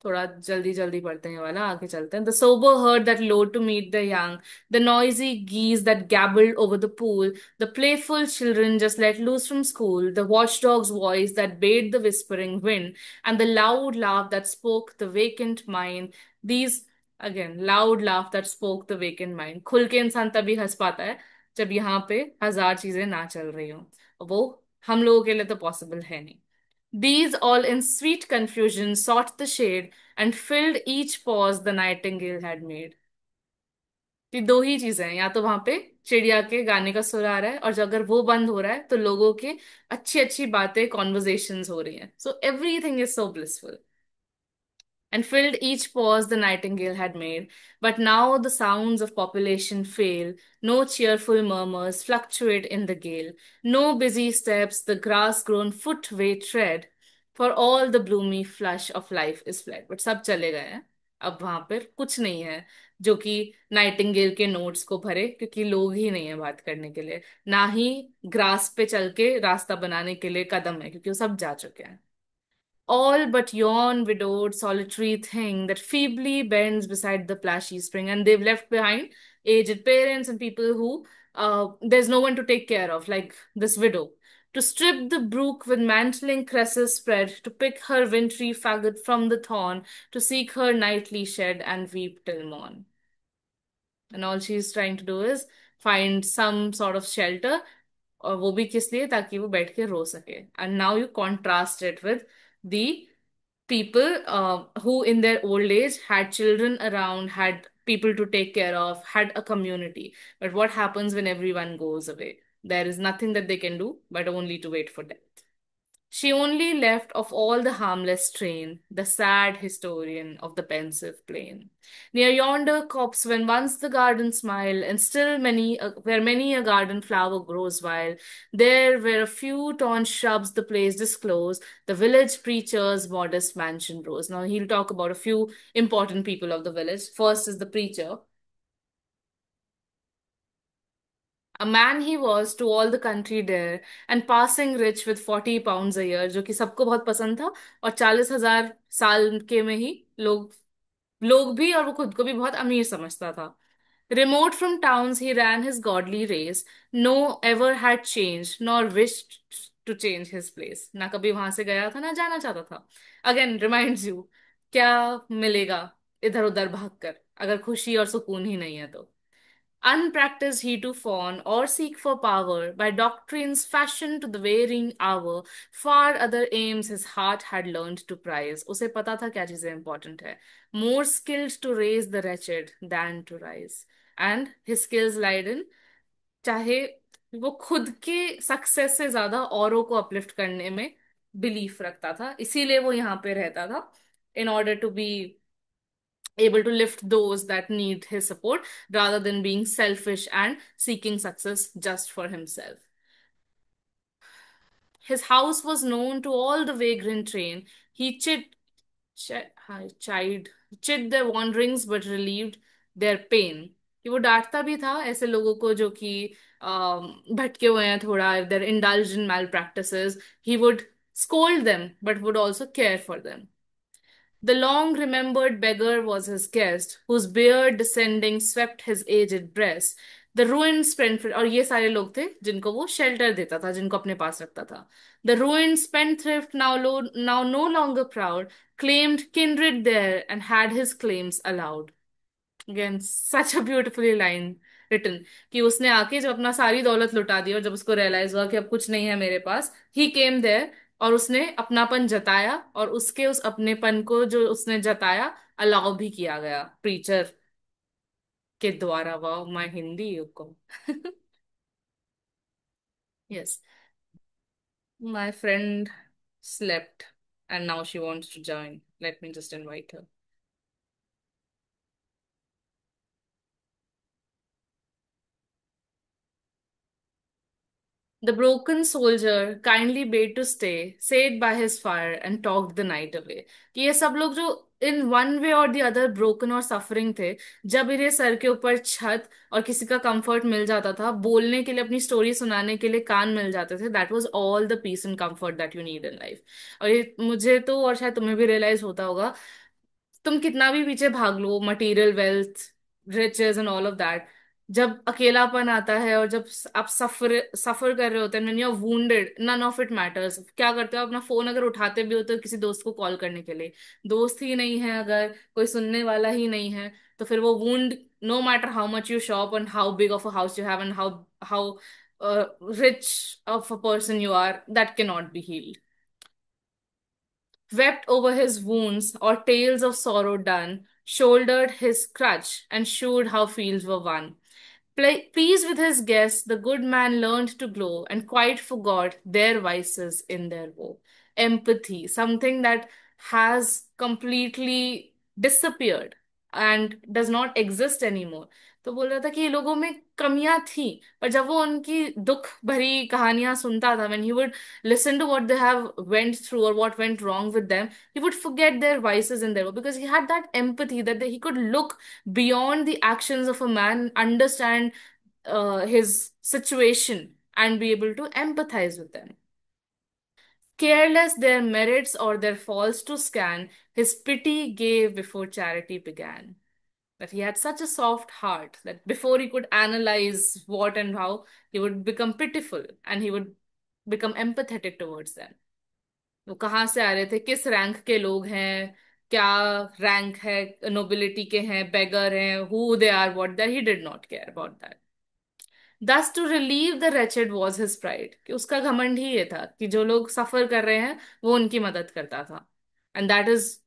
थोड़ा जल्दी जल्दी पढ़ते हैं ये वाला, आगे चलते हैं. The sober herd that lowed to meet the young, the noisy geese that gabbled over the pool, the playful children just let loose from school, the watchdog's voice that bade the whispering wind, and the loud laugh that spoke the vacant mind. These, again, loud laugh that spoke the vacant mind. खुल के इंसान तभी हंस पाता है जब यहाँ पे हजार चीजें ना चल रही हो. वो हम लोगों के लिए तो पॉसिबल है नहीं. These all in sweet confusion sought the shade and filled each pause the nightingale had made. ये दो ही चीजें हैं, या तो वहां पे चिड़िया के गाने का सुर आ रहा है, और जो अगर वो बंद हो रहा है तो लोगों के अच्छी अच्छी बातें, कॉन्वर्जेशंस हो रही हैं. So everything is so blissful. And filled each pause the nightingale had made. But now the sounds of population fail, no cheerful murmurs fluctuate in the gale, no busy steps the grass grown footway tread, for all the bloomy flush of life is fled. But सब चले गए हैं. अब वहां पर कुछ नहीं है जो कि नाइटिंगेल के नोट्स को भरे, क्योंकि लोग ही नहीं है बात करने के लिए. ना ही ग्रास पे चल के रास्ता बनाने के लिए कदम है, क्योंकि वो सब जा चुके हैं. All but yon widowed solitary thing that feebly bends beside the plashy spring, and they've left behind aged parents and people who there's no one to take care of, like this widow. To strip the brook with mantling cresses spread, to pick her wintry faggot from the thorn, to seek her nightly shed and weep till morn. And all she's trying to do is find some sort of shelter, और वो भी किस लिए, ताकि वो बैठ के रो सके. And now you contrast it with the people who in their old age had children around, had people to take care of, had a community. But what happens when everyone goes away? There is nothing that they can do but only to wait for death. She only left of all the harmless train, the sad historian of the pensive plain. Near yonder copse, when once the garden smiled, and still where many a garden flower grows wild, there where a few torn shrubs the place disclose, the village preacher's modest mansion rose. Now he'll talk about a few important people of the village. First is the preacher. A man he was to all the country there, and passing rich with 40 pounds a year, जो कि सबको बहुत पसंद था. और 40,000 साल के में ही लोग लोग भी और वो खुद को भी बहुत अमीर समझता था. Remote from towns, he ran his godly race. No ever had changed, nor wished to change his place. ना कभी वहां से गया था, ना जाना चाहता था. Again, reminds you, क्या मिलेगा इधर उधर भागकर, अगर खुशी और सुकून ही नहीं है तो. Unpracticed he to fawn or seek for power, by doctrines fashioned to the varying hour, far other aims his heart had learned to prize. उसे पता था क्या चीजें important है. More skilled to raise the wretched than to rise. And his skills lied in, चाहे वो खुद के सक्सेस से ज्यादा औरों को अपलिफ्ट करने में बिलीफ रखता था, इसीलिए वो यहाँ पे रहता था. In order to be able to lift those that need his support, rather than being selfish and seeking success just for himself. His house was known to all the vagrant train. He chid, chid their wanderings but relieved their pain. कि वो डांटता भी था ऐसे लोगों को जो कि भटके हुए हैं थोड़ा, their indulged in malpractices. He would scold them but would also care for them. The long remembered beggar was his guest, whose beard descending swept his aged breast. The ruined spendthrift, और ये सारे लोग थे जिनको वो shelter देता था, जिनको अपने पास रखता था. The ruined spendthrift, now no longer proud, claimed kindred there and had his claims allowed. Again, such a beautifully line written, कि उसने आके जब अपना सारी दौलत लुटा दी और जब उसको रियलाइज हुआ कि अब कुछ नहीं है मेरे पास, ही केम देयर, और उसने अपनापन जताया, और उसके उस अपनेपन को जो उसने जताया अलाउ भी किया गया प्रीचर के द्वारा. वाह, माय हिंदी को. Yes. My friend slept and now she wants to join. Let me just invite her. The broken soldier kindly bade to stay, sat by his fire and talked the night away. कि ये सब लोग जो in one way और the other broken और suffering थे, जब इन्हें सर के ऊपर छत और किसी का कंफर्ट मिल जाता था, बोलने के लिए, अपनी स्टोरी सुनाने के लिए कान मिल जाते थे, that was all the peace and comfort that you need in life. और ये मुझे तो, और शायद तुम्हें भी रियलाइज होता होगा, तुम कितना भी पीछे भाग लो, material wealth, riches and all of that, जब अकेलापन आता है और जब आप सफर सफर कर रहे होते हैं, when you are wounded, none of it matters. क्या करते हो, अपना फोन अगर उठाते भी हो तो किसी दोस्त को कॉल करने के लिए. दोस्त ही नहीं है, अगर कोई सुनने वाला ही नहीं है, तो फिर वो wound, no matter how much you shop and how big of a house you have and how how rich of a person you are, that can not be healed. wept over his wounds or tales of sorrow done, shouldered his crutch, and showed how fields were won. Pleased with his guests, the good man learned to glow and quite forgot their vices in their woe. Empathy, something that has completely disappeared and does not exist anymore. तो बोल रहा था कि ये लोगों में कमियां थी, पर जब वो उनकी दुख भरी कहानियां सुनता था, when he would listen to what they have went through or what went wrong with them, he would forget their vices in their world because he had that empathy that he could look beyond the actions of a man, understand his situation, and be able to empathize with them. Careless their merits or their faults to scan, his pity gave before charity began. That he had such a soft heart that before he could analyze what and how, he would become pitiful and he would become empathetic towards them. वो कहाँ से आ रहे थे, किस rank के लोग हैं, क्या रैंक है, नोबिलिटी के हैं, बेगर हैं, who they are, what they, he did not care about that. Thus to relieve the wretched was his pride, कि उसका घमंड ही ये था कि जो लोग सफर कर रहे हैं वो उनकी मदद करता था. And that is,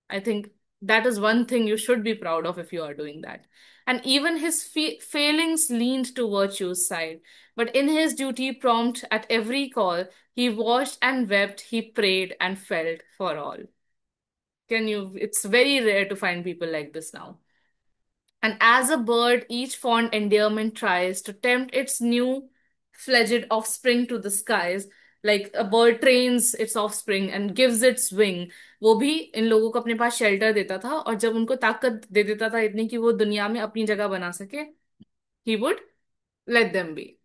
I think, that is one thing you should be proud of if you are doing that. And even his failings leaned to virtue's side, but in his duty prompt at every call, he watched and wept, he prayed and felt for all. Can you, it's very rare to find people like this now. And as a bird, each fond endearment tries to tempt its new fledged offspring to the skies, like a bird trains its offspring and gives its wing. वो भी इन लोगों को अपने पास shelter देता था, और जब उनको ताकत दे देता था इतनी कि वो दुनिया में अपनी जगह बना सके, he would let them be.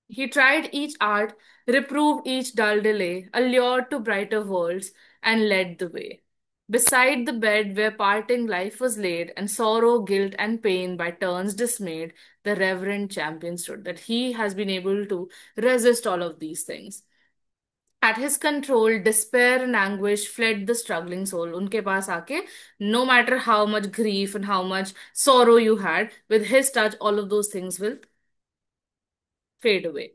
He tried each art, reproved each dull delay, allured to brighter worlds, and led the way. Beside the bed where parting life was laid, and sorrow, guilt, and pain by turns dismayed, the reverend champion stood. That he has been able to resist all of these things. At his control, despair and anguish fled the struggling soul. उनके पास आके, no matter how much grief and how much sorrow you had, with his touch, all of those things will fade away.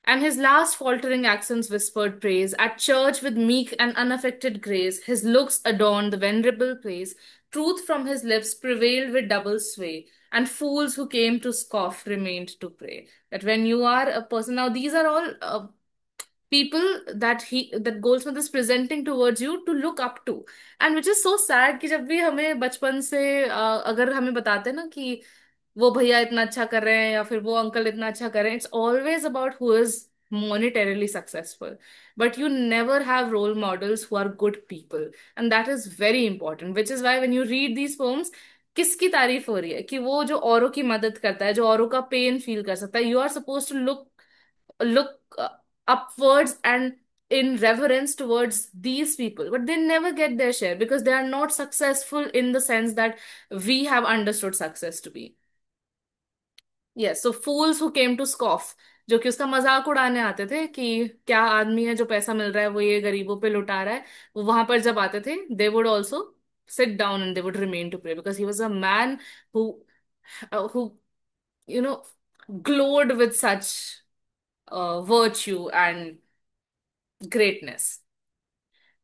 And his last faltering accents whispered praise. At church with meek and unaffected grace, his looks adorned the venerable place. Truth from his lips prevailed with double sway, and fools who came to scoff remained to pray. That when you are a person, now these are all people that Goldsmith is presenting towards you to look up to, and which is so sad कि जब भी हमें बचपन से अगर हमें बताते हैं ना कि वो भैया इतना अच्छा कर रहे हैं या फिर वो अंकल इतना अच्छा कर रहे हैं, it's always about who is monetarily successful, but you never have role models who are good people, and that is very important, which is why when you read these poems, किसकी तारीफ हो रही है कि वो जो औरों की मदद करता है, जो औरों का पेन फील कर सकता है. You are suppose to look upwards and in reverence towards these people, but they never get their share because they are not successful in the sense that we have understood success to be. Yes, so fools who came to scoff, जो कि उसका मजाक उड़ाने आते थे कि क्या आदमी है जो पैसा मिल रहा है वो ये गरीबों पे लुटा रहा है, वो वहां पर जब आते थे, they would also sit down and they would remain to pray because he was a man who who you know glowed with such virtue and greatness.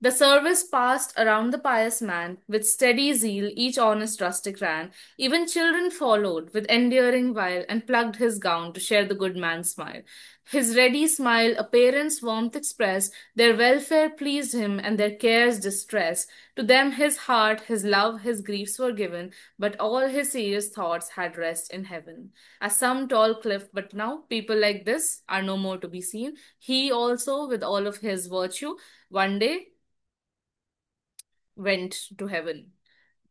The service passed around the pious man. With steady zeal, each honest rustic ran. Even children followed with endearing wile and plucked his gown to share the good man's smile. His ready smile a parent's warmth expressed, their welfare pleased him and their cares distress. To them his heart, his love, his griefs were given, but all his serious thoughts had rest in heaven. As some tall cliff, but now people like this are no more to be seen. He also, with all of his virtue, one day went to heaven,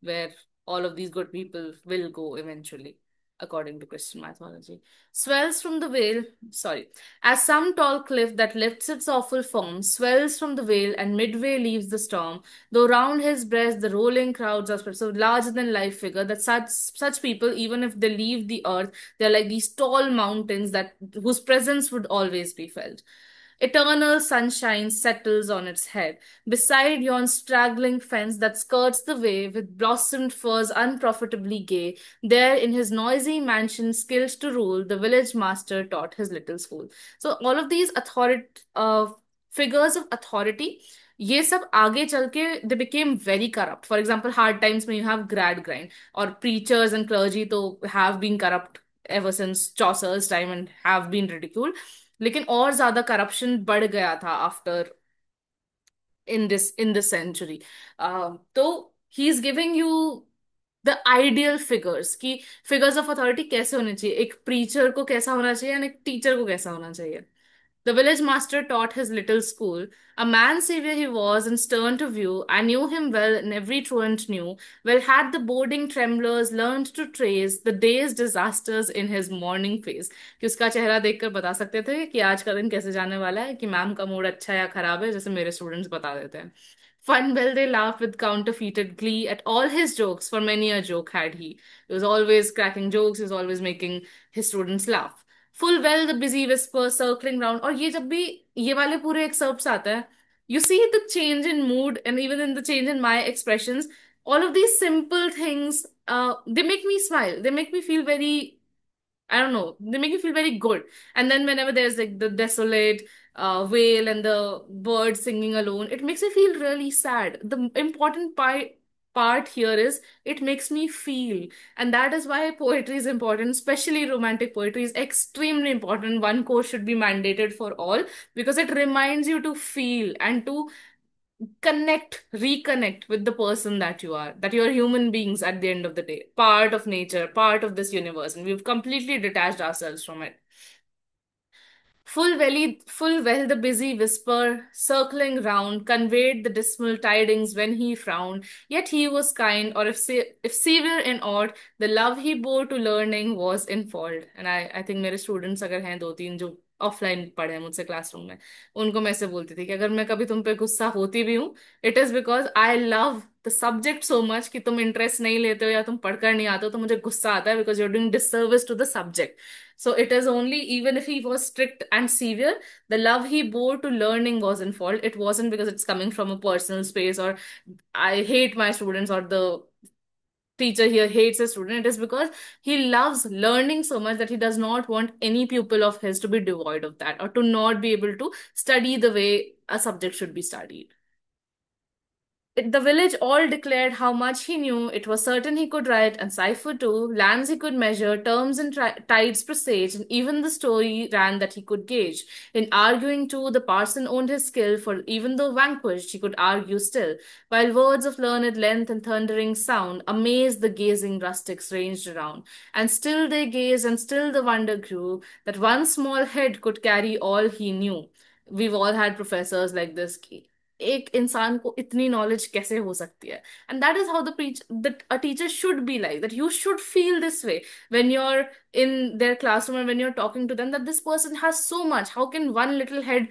where all of these good people will go eventually, according to Christian mythology. Swells from the veil, sorry, as some tall cliff that lifts its awful form, swells from the veil and midway leaves the storm, though round his breast the rolling crowds are spread. So larger than life figure that such people, even if they leave the earth, they're like these tall mountains that whose presence would always be felt. Eternal sunshine settles on its head. Beside yon straggling fence that skirts the way with blossomed firs unprofitably gay, there in his noisy mansion skilled to rule, the village master taught his little school. So all of these figures of authority ये सब आगे चल के they became very corrupt. For example Hard Times में you have Gradgrind, और preachers and clergy तो have been corrupt ever since Chaucer's time and have been ridiculed. लेकिन और ज्यादा करप्शन बढ़ गया था आफ्टर in this century. तो he is giving you the ideal figures की फिगर्स ऑफ अथॉरिटी कैसे होने चाहिए, एक प्रीचर को कैसा होना चाहिए एंड एक टीचर को कैसा होना चाहिए. The village master taught his little school. A man savior he was and stern to view. I knew him well, and every truant knew. Well had the boarding tremblers learned to trace the day's disasters in his morning face. कि उसका चेहरा देखकर बता सकते थे कि आज का दिन कैसे जाने वाला है, कि मैम का मूड अच्छा या खराब है, जैसे मेरे स्टूडेंट्स बता देते हैं. Fun well they laughed with counterfeited glee at all his jokes, for many a joke had he. He was always cracking jokes, he was always making his students laugh. Full well the busy whisper circling round. और ये जब भी ये वाले पूरे excerpts आते हैं, you see the change in mood and even in the change in my expressions. All of these simple things, they make me smile. They make me feel very, I don't know, they make you feel very good. And then whenever there's like the desolate wail and the birds singing alone, it makes me feel really sad. The important part here is it makes me feel. And that is why poetry is important, especially romantic poetry is extremely important. One course should be mandated for all because it reminds you to feel and to reconnect with the person that you are, that you are human beings at the end of the day, part of nature, part of this universe, and we've completely detached ourselves from it. Full well the busy whisper, circling round, conveyed the dismal tidings when he frowned. Yet he was kind, or if severe in aught, the love he bore to learning was in fault. And I think मेरे students अगर हैं दो तीन जो offline पढ़े हैं मुझसे classroom में, उनको मैं ऐसे बोलती थी कि अगर मैं कभी तुम पे गुस्सा होती भी हूँ, it is because I love the subject so much कि तुम इंटरेस्ट नहीं लेते हो या तुम पढ़कर नहीं आते हो, तो मुझे गुस्सा आता है because you are doing disservice to the subject. So it is only, even if he was strict and severe, the love he bore to learning was in fault. It wasn't because it's coming from a personal space or I hate my students or the teacher here hates a student. It is because he loves learning so much that he does not want any pupil of his to be devoid of that or to not be able to study the way a subject should be studied. The village all declared how much he knew. It was certain he could write and cipher too, lands he could measure, terms and tides presage, and even the story ran that he could gauge. In arguing too, the parson owned his skill, for even though vanquished, he could argue still, while words of learned length and thundering sound amazed the gazing rustics ranged around. And still they gazed, and still the wonder grew, that one small head could carry all he knew. We've all had professors like this. एक इंसान को इतनी knowledge कैसे हो सकती है. And that is how the that a teacher should be like, that you should feel this way when you're in their classroom and when you're talking to them, that this person has so much, how can one little head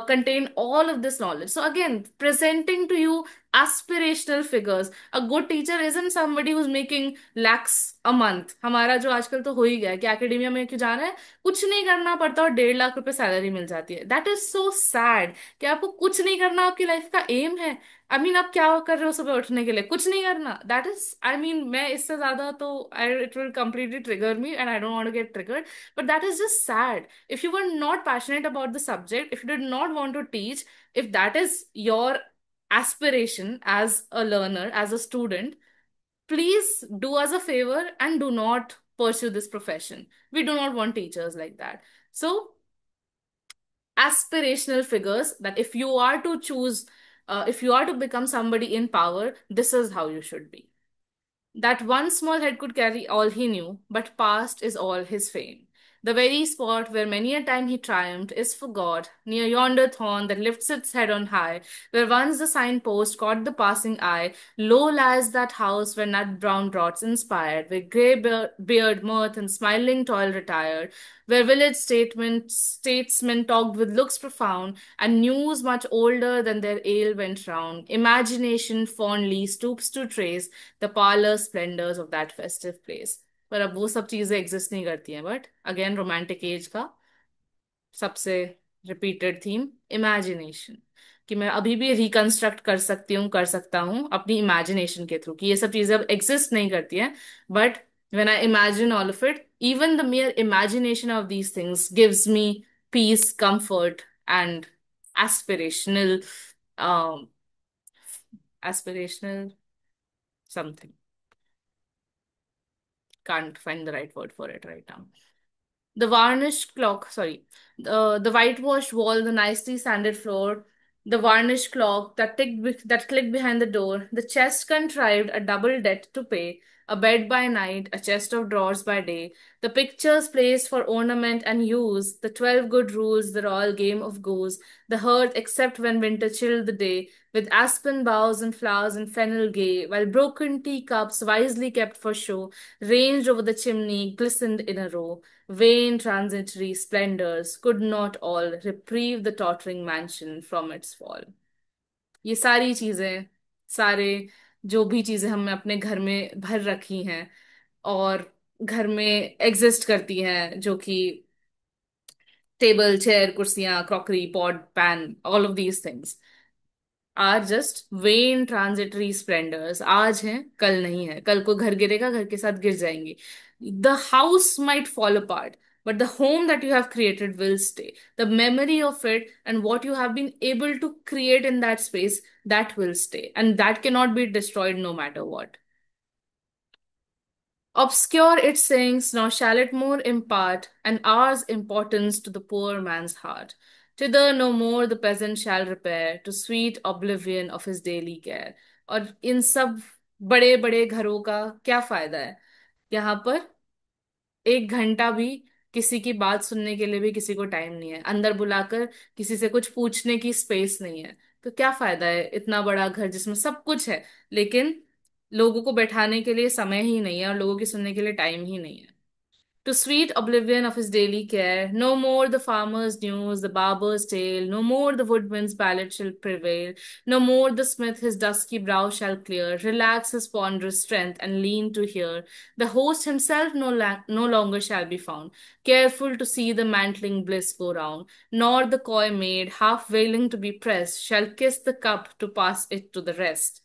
contain all of this knowledge. So again, presenting to you aspirational figures. A good teacher isn't somebody who's making lakhs a month. हमारा जो आजकल तो हो ही गया है कि academia में क्यों जाना है, कुछ नहीं करना पड़ता और 1.5 लाख रुपए सैलरी मिल जाती है. दैट इज सो सैड कि आपको कुछ नहीं करना आपकी लाइफ का एम है. आई मीन आप क्या कर रहे हो सुबह उठने के लिए, कुछ नहीं करना. दैट इज, आई मीन मैं इससे ज्यादा तो I it will completely trigger me and I don't want to get triggered, but that is just sad. If you were not passionate about the subject, if you did not want to teach, if that is your aspiration as a learner, as a student, please do us a favor and do not pursue this profession. We do not want teachers like that. So aspirational figures, that if you are to choose, if you are to become somebody in power, this is how you should be. That one small head could carry all he knew, but past is all his fame. The very spot where many a time he triumphed is forgot, near yonder thorn that lifts its head on high, where once the signpost caught the passing eye. Low lies that house where nut brown draughts inspired, where grey beard mirth and smiling toil retired, where village statesmen talked with looks profound, and news much older than their ale went round. Imagination fondly stoops to trace the parlor splendors of that festive place. पर अब वो सब चीजें exist नहीं करती हैं. But again romantic as का सबसे रिपीटेड थीम इमेजिनेशन, कि मैं अभी भी रिकंस्ट्रक्ट कर सकती हूँ, कर सकता हूँ अपनी इमेजिनेशन के थ्रू, कि ये सब चीजें अब एग्जिस्ट नहीं करती हैं. But when I imagine all of it, even the mere imagination of these things gives me peace, comfort, and aspirational um aspirational something. Can't find the right word for it right now. The varnished clock, sorry, the whitewashed wall, the nicely sanded floor, the varnished clock that clicked behind the door, the chest contrived a double debt to pay, a bed by night, a chest of drawers by day, the pictures placed for ornament and use, the 12 good rules, the royal game of goose, the hearth except when winter chilled the day, with aspen boughs and flowers and fennel gay, while broken teacups, wisely kept for show, ranged over the chimney, glistened in a row. Vain transitory splendors could not all reprieve the tottering mansion from its fall. ये सारी चीजें, सारे जो भी चीजें हमने अपने घर में भर रखी हैं और घर में एग्जिस्ट करती हैं, जो कि टेबल, चेयर, कुर्सियां, crockery, pot, pan, all of these things are just vain transitory splendours. आज हैं, कल नहीं है। कल को घर गिरेगा, घर के साथ गिर जाएंगे। The house might fall apart, but the home that you have created will stay. The memory of it and what you have been able to create in that space, that will stay, and that cannot be destroyed no matter what. Obscure its sayings, nor shall it more impart an hour's importance to the poor man's heart. Thither no more the peasant shall repair to sweet oblivion of his daily care. और इन सब बड़े बड़े घरों का क्या फायदा है? यहाँ पर 1 घंटा भी किसी की बात सुनने के लिए भी किसी को टाइम नहीं है, अंदर बुलाकर किसी से कुछ पूछने की स्पेस नहीं है। तो क्या फायदा है इतना बड़ा घर जिसमें सब कुछ है, लेकिन लोगों को बैठाने के लिए समय ही नहीं है और लोगों की सुनने के लिए टाइम ही नहीं है। To sweet oblivion of his daily care, no more the farmer's news, the barber's tale, no more the woodman's ballad shall prevail, no more the smith his dusky brow shall clear, relax his ponderous strength, and lean to hear. The host himself no longer shall be found, careful to see the mantling bliss go round, nor the coy maid, half veiling to be pressed, shall kiss the cup to pass it to the rest.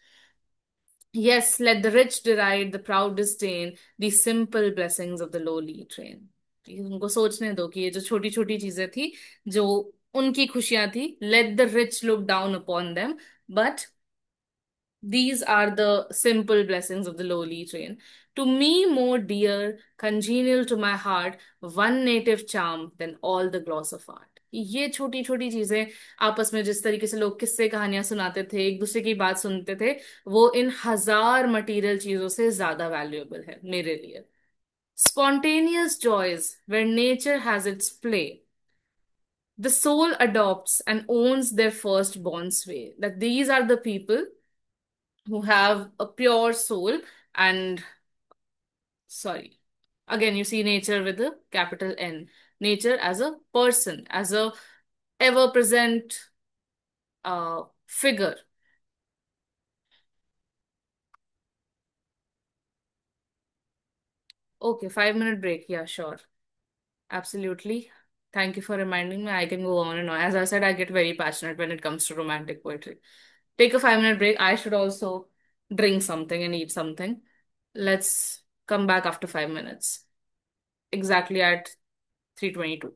Yes, let the rich deride, the proud disdain, the simple blessings of the lowly train. उनको सोचने दो कि ये जो छोटी छोटी चीजें थी, जो उनकी खुशियां थी, let the rich look down upon them, but these are the simple blessings of the lowly train. To me, more dear, congenial to my heart, one native charm than all the gloss of art. ये छोटी छोटी चीजें आपस में जिस तरीके से लोग किस्से कहानियां सुनाते थे, एक दूसरे की बात सुनते थे, वो इन हजार मटेरियल चीजों से ज्यादा वैल्यूएबल है मेरे लिए. Spontaneous joys where nature has its play. The soul adopts and owns their firstborn sway. That these are the people who have a pure soul and, sorry, again you see nature with a capital N, nature as a person, as a ever present figure. Okay, 5 minute break, yeah, sure, absolutely. Thank you for reminding me. I can go on and on. As I said, I get very passionate when it comes to romantic poetry. Take a 5 minute break. I should also drink something and eat something. Let's come back after 5 minutes, exactly at 3:22.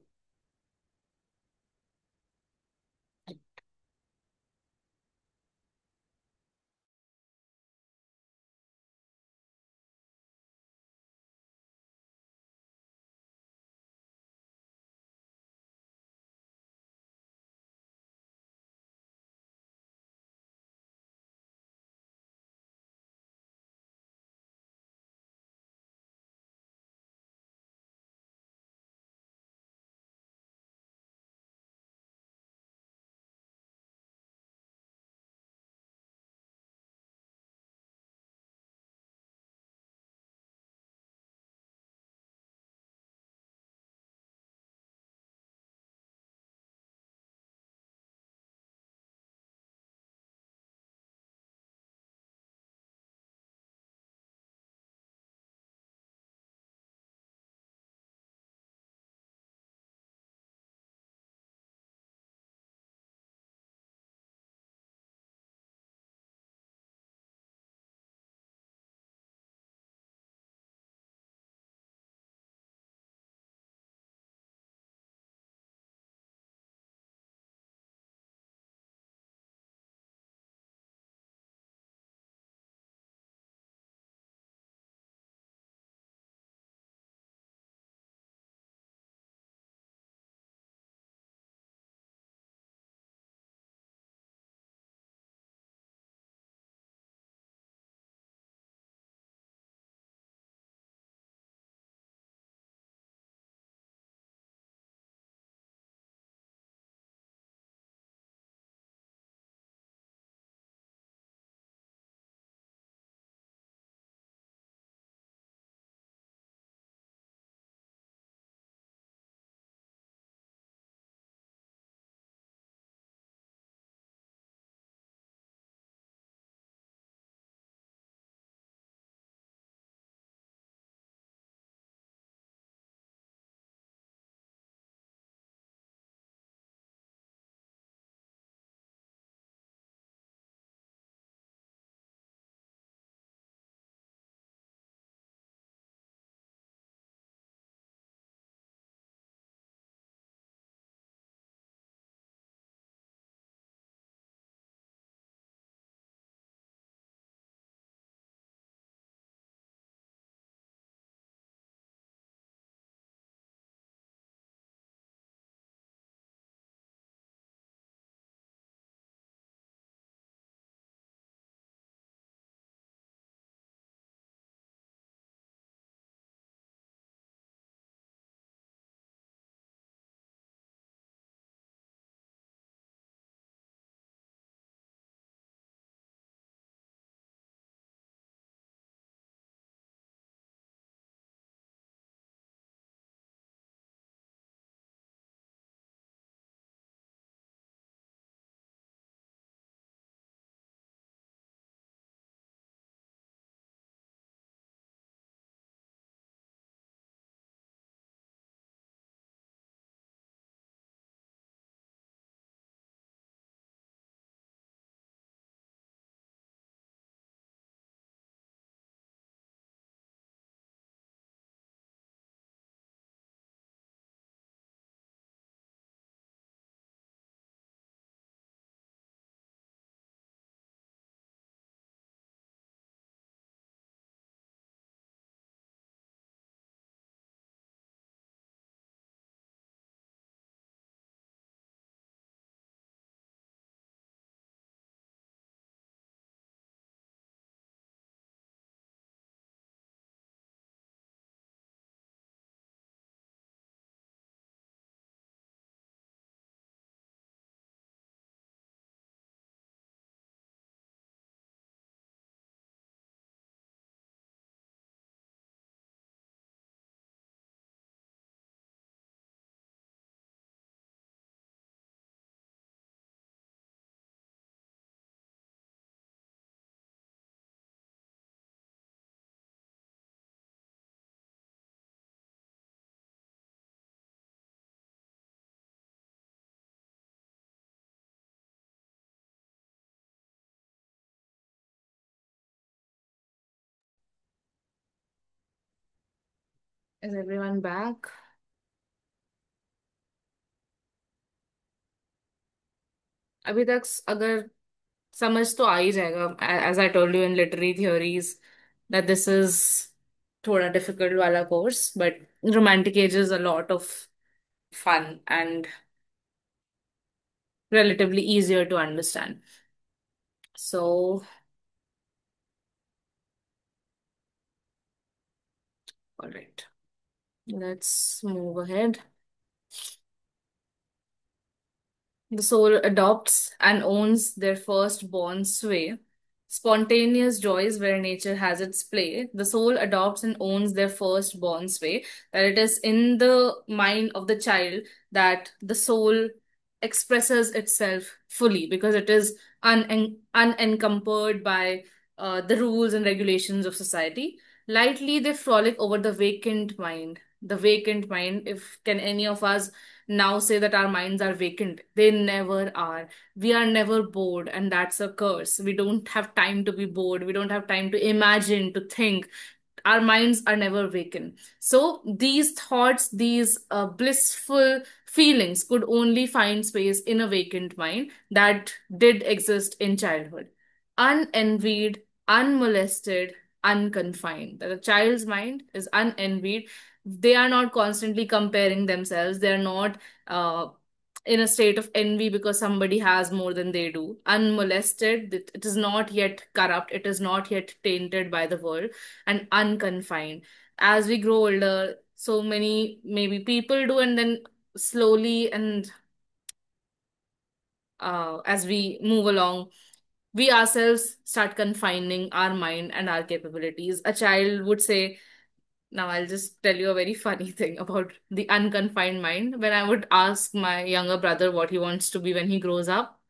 Is everyone back? अभी तक अगर समझ तो आ ही जाएगा, as I told you in literary theories that this is थोड़ा difficult वाला course, but romantic age is a lot of fun and relatively easier to understand. So, all right, let's move ahead. The soul adopts and owns their firstborn sway. Spontaneous joys where nature has its play. The soul adopts and owns their firstborn sway. That it is in the mind of the child that the soul expresses itself fully because it is unencumbered by the rules and regulations of society. Lightly they frolic over the vacant mind. The vacant mind, if can any of us now say that our minds are vacant? They never are. We are never bored, and that's a curse. We don't have time to be bored. We don't have time to imagine, to think. Our minds are never vacant. So these thoughts, these blissful feelings could only find space in a vacant mind that did exist in childhood. Unenvied, unmolested, unconfined. That a child's mind is unenvied. They are not constantly comparing themselves. They are not in a state of envy because somebody has more than they do. Unmolested, it is not yet corrupt, it is not yet tainted by the world, and unconfined. As we grow older, so many maybe people do, and then slowly and as we move along, we ourselves start confining our mind and our capabilities. A child would say, now I'll just tell you a very funny thing about the unconfined mind. When I would ask my younger brother what he wants to be when he grows up,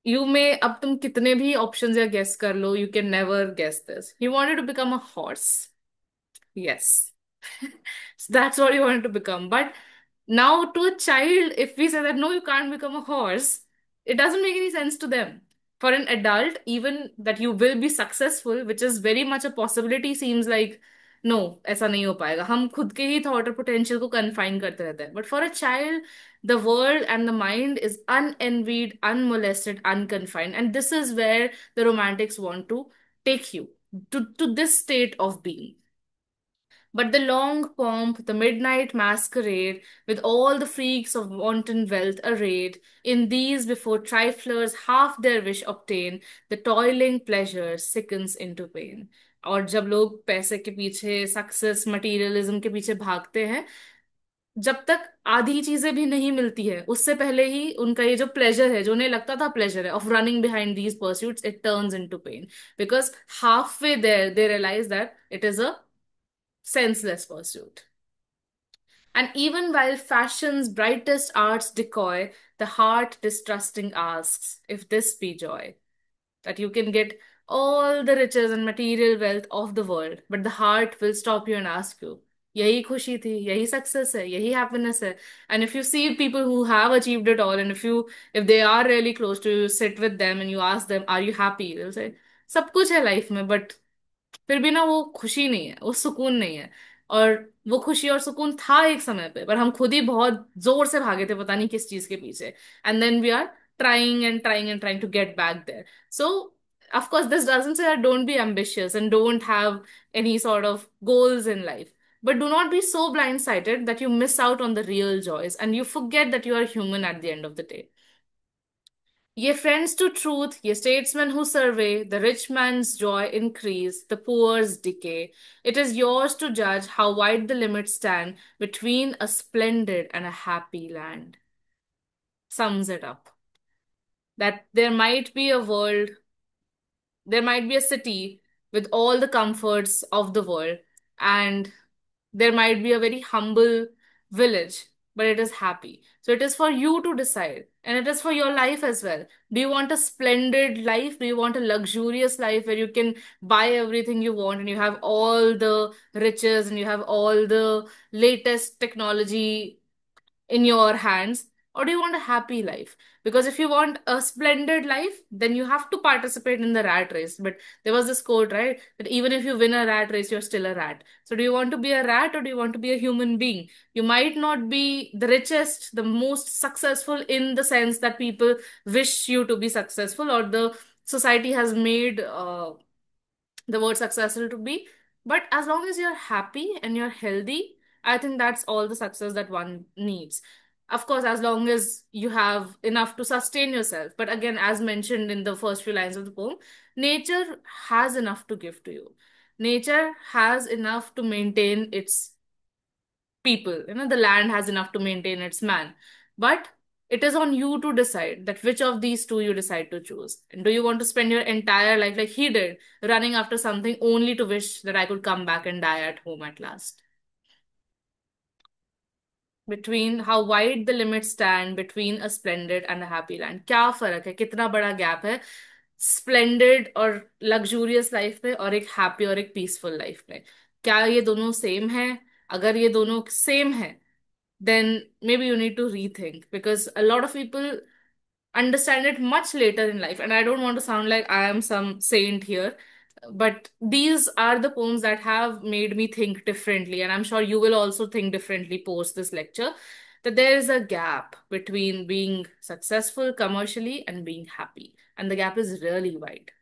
you may, अब तुम कितने भी options या guess कर लो, you can never guess this. He wanted to become a horse. Yes. So that's what he wanted to become. But now, to a child, if we say that no, you can't become a horse, it doesn't make any sense to them. For an adult, even that you will be successful, which is very much a possibility, seems like no, ऐसा नहीं हो पाएगा. हम खुद के ही thought और potential को confine करते रहते हैं. But for a child, the world and the mind is unenvied, unmolested, unconfined. And this is where the romantics want to take you to this state of being. But the long pomp, the midnight masquerade, with all the freaks of wanton wealth arrayed, in these before triflers half their wish obtain, the toiling pleasure sickens into pain. और जब लोग पैसे के पीछे, success, materialism के पीछे भागते हैं, जब तक आधी चीजें भी नहीं मिलती है, उससे पहले ही उनका ये जो प्लेजर है, जो उन्हें लगता था प्लेजर है of running behind these pursuits, it turns into pain, because half way there they realise that it is a senseless pursuit. And even while fashion's brightest arts decoy, the heart distrusting asks if this be joy. That you can get all the riches and material wealth of the world, but the heart will stop you and ask you, यही खुशी थी, यही success है, यही happiness है. And if you see people who have achieved it all, and if they are really close to you, sit with them and you ask them, are you happy? They'll say, सब कुछ है life में, but फिर भी ना वो खुशी नहीं है, वो सुकून नहीं है. और वो खुशी और सुकून था एक समय पे, पर हम खुद ही बहुत जोर से भागे थे पता नहीं किस चीज के पीछे. And then we are trying to get back there. So of course this doesn't say that don't be ambitious and don't have any sort of goals in life, but do not be so blindsided that you miss out on the real joys and you forget that you are human at the end of the day. Ye friends to truth, ye statesmen who survey, the rich man's joy increase, the poor's decay. It is yours to judge how wide the limits stand between a splendid and a happy land. Sums it up. That there might be a world, there might be a city with all the comforts of the world, and there might be a very humble village, but it is happy. So it is for you to decide, and it is for your life as well. Do you want a splendid life? Do you want a luxurious life where you can buy everything you want and you have all the riches and you have all the latest technology in your hands? or do you want a happy life? Because if you want a splendid life, then you have to participate in the rat race. But there was this quote, right? That even if you win a rat race, you're still a rat. So do you want to be a rat or do you want to be a human being? You might not be the richest, the most successful in the sense that people wish you to be successful, or the society has made the word successful to be. But as long as you're happy and you're healthy, I think that's all the success that one needs. Of course, as long as you have enough to sustain yourself. But again, as mentioned in the first few lines of the poem, nature has enough to give to you. Nature has enough to maintain its people. The land has enough to maintain its man. But it is on you to decide that which of these two you decide to choose. And do you want to spend your entire life like he did, running after something only to wish that I could come back and die at home at last? Between how wide the limits stand between a splendid and a happy land, क्या फर्क है, कितना बड़ा gap है splendid और luxurious life में और एक हैप्पी और एक पीसफुल लाइफ में? क्या ये दोनों सेम है? अगर ये दोनों सेम है, then maybe you need to rethink, because a lot of people understand it much later in life. And I don't want to sound like I am some saint here, but these are the poems that have made me think differently. And I'm sure you will also think differently post this lecture, that there is a gap between being successful commercially and being happy. And the gap is really wide.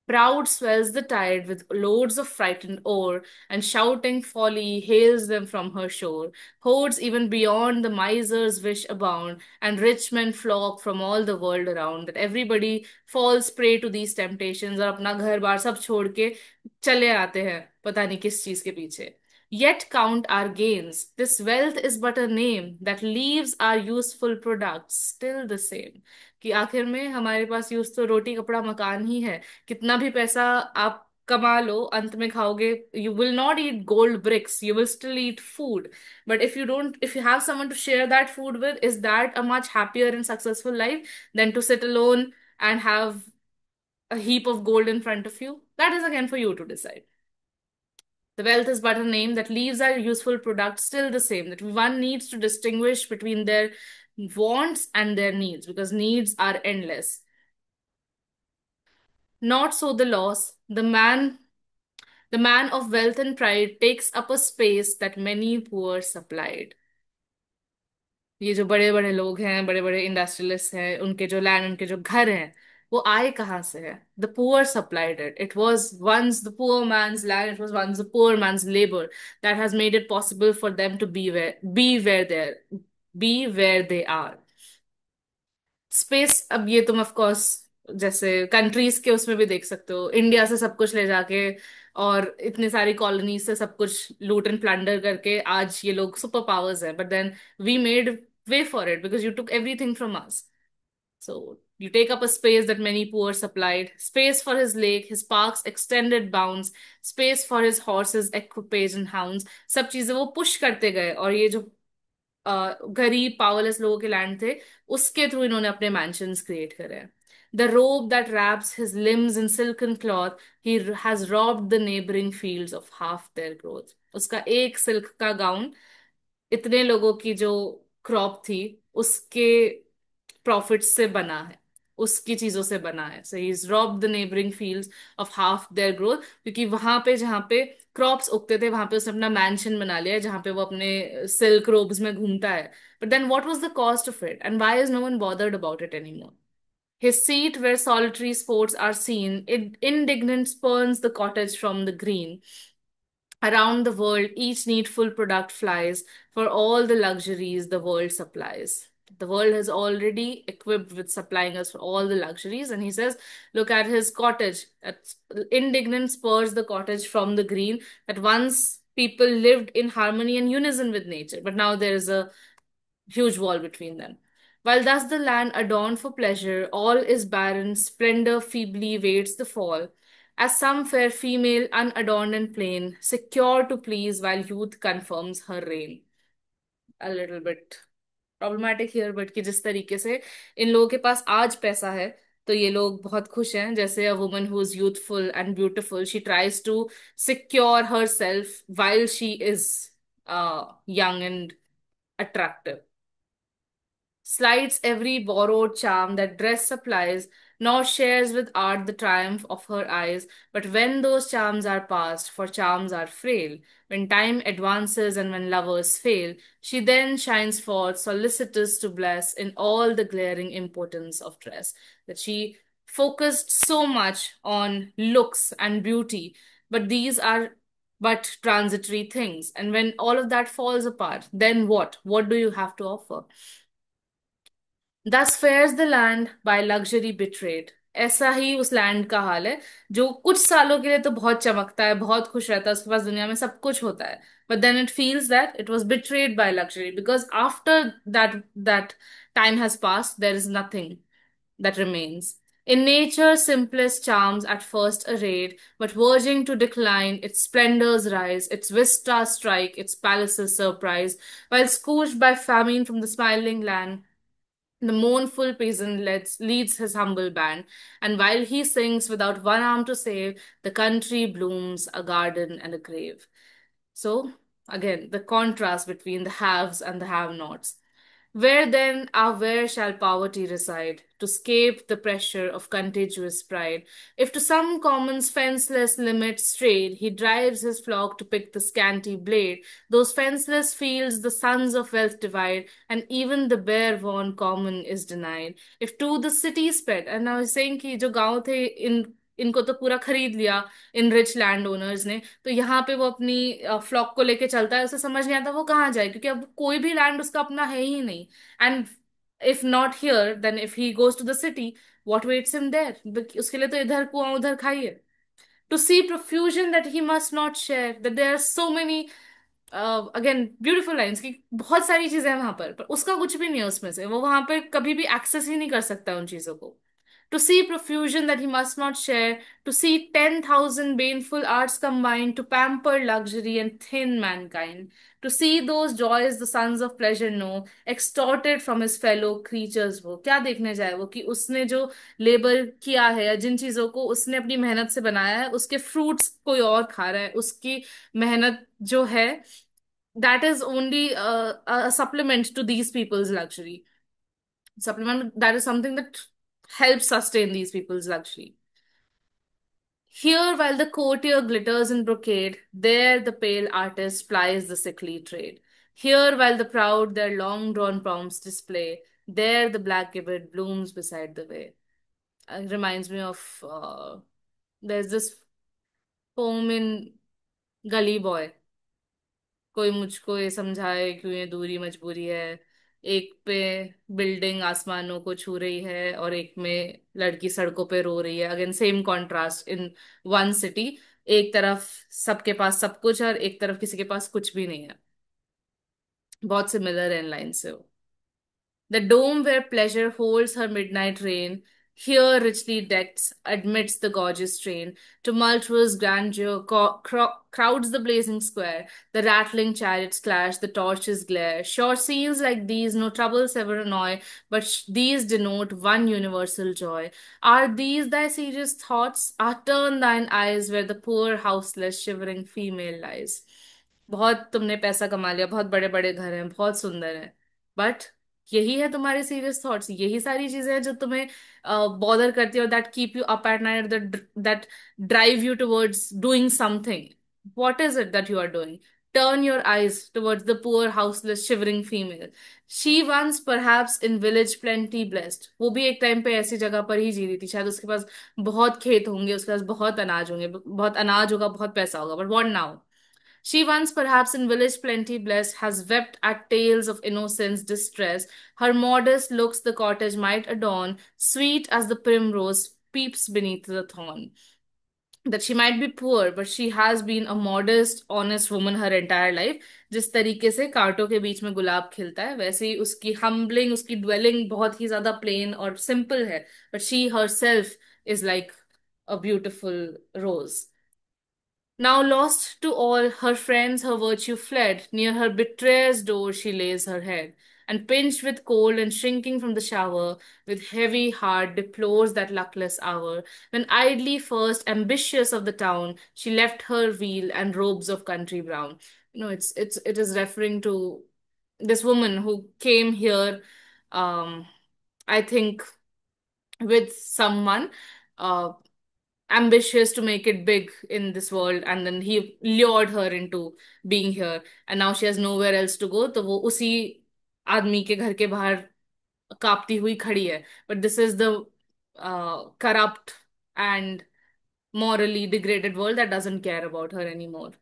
Proud swells the tide with loads of frightened oar, and shouting folly hails them from her shore. Hordes even beyond the miser's wish abound, and rich men flock from all the world around. That everybody falls prey to these temptations और अपना घर बार सब छोड़ के चले आते हैं पता नहीं किस चीज के पीछे. Yet count our gains. This wealth is but a name that leaves our useful products still the same. कि आखिर में हमारे पास यूज तो रोटी कपड़ा मकान ही है. कितना भी पैसा आप कमा लो, अंत में खाओगे, you will not eat gold bricks, you will still eat food. But if you have someone to share that food with, is that a much happier and successful life than to sit alone and have a heap of gold in front of you? That is again for you to decide. The wealth is but a name that leaves our useful products still the same. That one needs to distinguish between their wants and their needs, because needs are endless. Not so the loss. The man of wealth and pride takes up a space that many poor supplied. ये जो बड़े बड़े लोग हैं, बड़े बड़े industrialist हैं, उनके जो लैंड, उनके जो घर हैं, वो आए कहाँ से है? The poor supplied it. It was once the poor man's land, it was once the poor man's labour that has made it possible for them to be where they are. Space, अब ये तुम of course जैसे countries के उसमें भी देख सकते हो, इंडिया से सब कुछ ले जाके और इतनी सारी कॉलोनीज से सब कुछ लूट एंड प्लंडर करके आज ये लोग सुपर पावर्स हैं. But then we made way for it because you took everything from us. So you take up a space that many poor supplied, space for his lake, his park's extended bounds, space for his horses, equipage and hounds. सब चीजें वो push करते गए, और ये जो गरीब powerless लोगों के लैंड थे, उसके थ्रू इन्होंने अपने मैंशंस क्रिएट करे हैं. The robe that wraps his limbs in silken cloth, he has robbed the neighbouring fields of half their growth. उसका एक सिल्क का गाउन इतने लोगों की जो क्रॉप थी उसके प्रॉफिट से बना है, उसकी चीजों से बना है. So he is rob the neighbouring fields of half their growth, क्योंकि वहां पे जहाँ पे क्रॉप्स उगते थे वहां पे उसने अपना मैंशन बना लिया है जहाँ पे वो अपने सिल्क रोब्स में घूमता है. But then what was the cost of it, and why is no one bothered about it anymore? His seat where solitary sports are seen, indignant spurns the cottage from the green. Around the world, each needful product flies for all the luxuries the world supplies. The world has already equipped with supplying us for all the luxuries. And he says, look at his cottage. Indignant spurs the cottage from the green, that once people lived in harmony and unison with nature, but now there is a huge wall between them. While thus the land adorned for pleasure, all is barren, splendor feebly waits the fall. As some fair female, unadorned and plain, secure to please while youth confirms her reign. A little bit problematic here, but कि जिस तरीके से इन लोगों के पास आज पैसा है, तो ये लोग बहुत खुश हैं. जैसे a woman who is youthful and beautiful, she tries to secure herself while she is young and attractive. slights every borrowed charm that dress supplies, nor shares with art the triumph of her eyes. But when those charms are past, for charms are frail, when time advances and when lovers fail, she then shines forth, solicitous to bless in all the glaring impotence of dress. That she focused so much on looks and beauty, but these are but transitory things. And when all of that falls apart, then what? What do you have to offer? Thus fares the land by luxury betrayed. ऐसा ही उस land का हाल है जो कुछ सालों के लिए तो बहुत चमकता है, बहुत खुश रहता है, उसके पास दुनिया में सब कुछ होता है, but then it feels that it was betrayed by luxury, because after that time has passed, there is nothing that remains. In nature's simplest charms at first arrayed, but verging to decline, its splendors rise, its vistas strike, its palaces surprise, while scourged by famine from the smiling land, the mournful peasant leads his humble band, and while he sings without one arm to save, the country blooms a garden and a grave. So, again, the contrast between the haves and the have nots. Where then, where shall poverty reside, to scape the pressure of contagious pride? If to some common's fenceless limit strayed, he drives his flock to pick the scanty blade, those fenceless fields the sons of wealth divide, and even the bare worn common is denied. If to the city sped, and I was saying कि जो गांव थे इनको तो पूरा खरीद लिया इन rich land owners ने, तो यहाँ पे वो अपनी फ्लॉक को लेके चलता है, उसे समझ नहीं आता वो कहाँ जाए, क्योंकि अब कोई भी लैंड उसका अपना है ही नहीं. And if not here, then if he goes to the city, what waits him there? उसके लिए तो इधर कुआं उधर खाइए. To see profusion that he must not share, that there are so many again beautiful lines की बहुत सारी चीजें हैं वहां पर उसका कुछ भी नहीं है उसमें से, वो वहां पर कभी भी एक्सेस ही नहीं कर सकता उन चीजों को. To see profusion that he must not share, to see 10,000 baneful arts combined to pamper luxury and thin mankind, to see those joys the sons of pleasure know, extorted from his fellow creatures. वो क्या देखने जाए वो, कि उसने जो labour किया है या जिन चीजों को उसने अपनी मेहनत से बनाया है, उसके फ्रूट्स कोई और खा रहा है, उसकी मेहनत जो है, that is only a supplement to these people's luxury. Supplement that is something that helps sustain these people's luxury. Here, while the courtier glitters in brocade, there the pale artist plies the sickly trade. Here, while the proud their long drawn prompts display, there the black gibbet blooms beside the way. It reminds me of there's this poem in Gully Boy. कोई मुझको ये समझाए क्यों ये दूरी मजबूरी है, एक पे बिल्डिंग आसमानों को छू रही है और एक में लड़की सड़कों पे रो रही है. Again same contrast in one city. एक तरफ सबके पास सब कुछ और एक तरफ किसी के पास कुछ भी नहीं है. बहुत सिमिलर है इन लाइन से वो. The dome where pleasure holds her midnight reign, here richly decked, amidst the gorgeous train, tumultuous grandeur crowds the blazing square, the rattling chariots clash, the torches glare. Sure scenes like these no troubles ever annoy, but these denote one universal joy. Are these thy serious thoughts? Ah, turn thine eyes where the poor, houseless, shivering female lies. बहुत तुमने पैसा कमा लिया, बहुत बड़े बड़े घर हैं, बहुत सुंदर है, बट यही है तुम्हारे सीरियस थॉट्स, यही सारी चीजें हैं जो तुम्हें बॉदर करती है, और that keep you up at night, that drive you towards doing something. What is it that you are doing? Turn your eyes towards the poor houseless shivering female. She once perhaps in village plenty blessed. वो भी एक time पे ऐसी जगह पर ही जी रही थी, शायद उसके पास बहुत खेत होंगे, उसके पास बहुत अनाज होंगे, बहुत अनाज होगा, बहुत पैसा होगा, but what now? She once, perhaps in village plenty blessed, has wept at tales of innocence distress. Her modest looks the cottage might adorn, sweet as the primrose peeps beneath the thorn. That she might be poor, but she has been a modest, honest woman her entire life. जिस तरीके से कांटों के बीच में गुलाब खिलता है, वैसे ही उसकी हम्बलिंग, उसकी ड्वेलिंग बहुत ही ज्यादा प्लेन और सिंपल है, but she herself is like a beautiful rose. Now lost to all her friends, her virtue fled. Near her betrayer's door she lays her head, and pinched with cold and shrinking from the shower, with heavy heart deplores that luckless hour, when idly first, ambitious of the town, she left her veil and robes of country brown. It is referring to this woman who came here um, I think, with someone uh, ambitious to make it big in this world, and then he lured her into being here, and now she has nowhere else to go, तो वो उसी आदमी के घर के बाहर कांपती हुई खड़ी है. But this is the corrupt and morally degraded world that doesn't care about her anymore.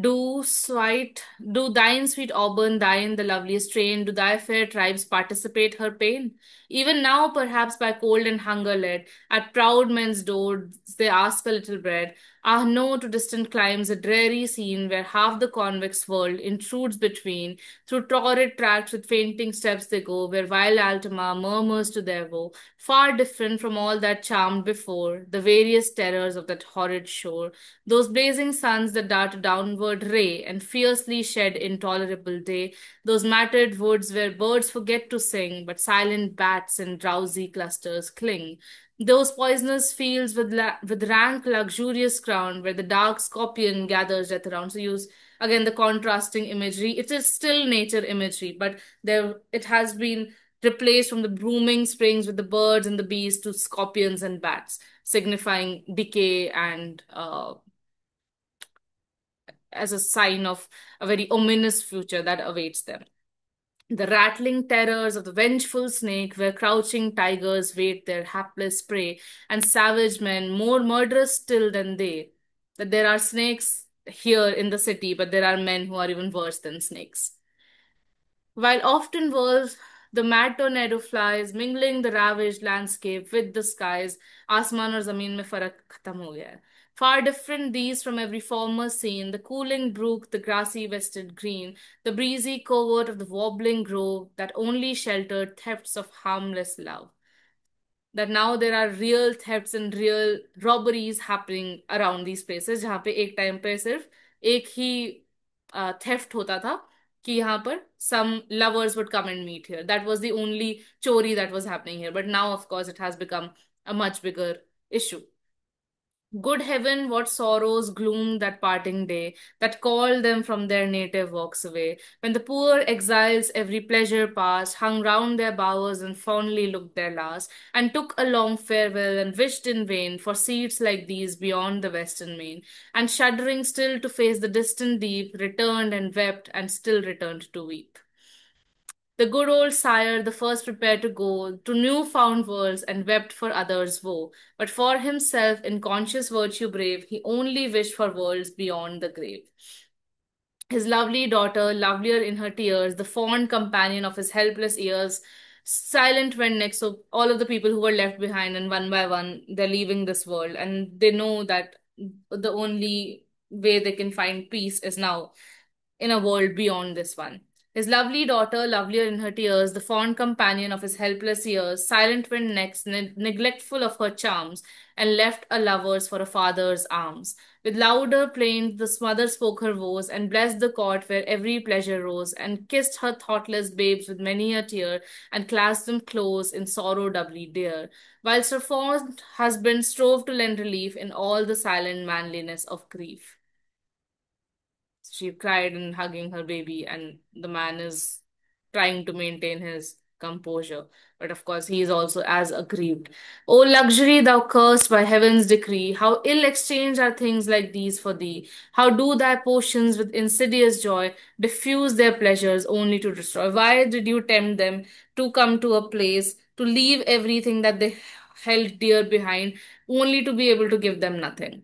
Do thine sweet Auburn, thine the loveliest strain, do thy fair tribes participate her pain? Even now, perhaps by cold and hunger led, at proud men's doors they ask a little bread. Ah, no, to distant climes, a dreary scene where half the convex world intrudes between. Through torrid tracts with fainting steps they go, where vile Altima murmurs to their woe. Far different from all that charmed before, the various terrors of that horrid shore. Those blazing suns that dart downward ray and fiercely shed intolerable day, those matted woods where birds forget to sing, but silent bats in drowsy clusters cling. Those poisonous fields with rank luxurious crown, where the dark scorpion gathers death around. So use again the contrasting imagery. It is still nature imagery, but there it has been replaced from the blooming springs with the birds and the bees to scorpions and bats, signifying decay and as a sign of a very ominous future that awaits them. The rattling terrors of the vengeful snake, where crouching tigers wait their hapless prey, and savage men more murderous still than they. That there are snakes here in the city, but there are men who are even worse than snakes. While often whirls the mad tornado flies, mingling the ravaged landscape with the skies, आसमान और जमीन में फर्क खत्म हो गया है. Far different these from every former scene, the cooling brook, the grassy vested green, the breezy covert of the wobbling grove that only sheltered thefts of harmless love. That now there are real thefts and real robberies happening around these places, जहाँ पे एक time पे सिर्फ एक ही theft होता था कि यहाँ पर some lovers would come and meet here. That was the only chori that was happening here. But now, of course, it has become a much bigger issue. Good heaven, what sorrows gloomed that parting day, that called them from their native walks away, when the poor exiles every pleasure past, hung round their bowers and fondly looked their last, and took a long farewell and wished in vain for seats like these beyond the western main, and shuddering still to face the distant deep, returned and wept, and still returned to weep. The good old sire, the first prepared to go to new found worlds and wept for others' woe. But for himself, in conscious virtue brave, he only wished for worlds beyond the grave. His lovely daughter, lovelier in her tears, the fond companion of his helpless years, silent went next. So all of the people who were left behind, and one by one, they're leaving this world, and they know that the only way they can find peace is now in a world beyond this one. His lovely daughter, lovelier in her tears, the fond companion of his helpless years, silent went next, neglectful of her charms, and left a lover's for a father's arms. With louder plaint, the mother spoke her woes, and blessed the court where every pleasure rose, and kissed her thoughtless babes with many a tear, and clasped them close in sorrow doubly dear, whilst her fond husband strove to lend relief in all the silent manliness of grief. She cried and hugging her baby, and the man is trying to maintain his composure. But of course, he is also as aggrieved. O luxury, thou cursed by heaven's decree, how ill exchanged are things like these for thee! How do thy potions with insidious joy diffuse their pleasures only to destroy? Why did you tempt them to come to a place, to leave everything that they held dear behind, only to be able to give them nothing?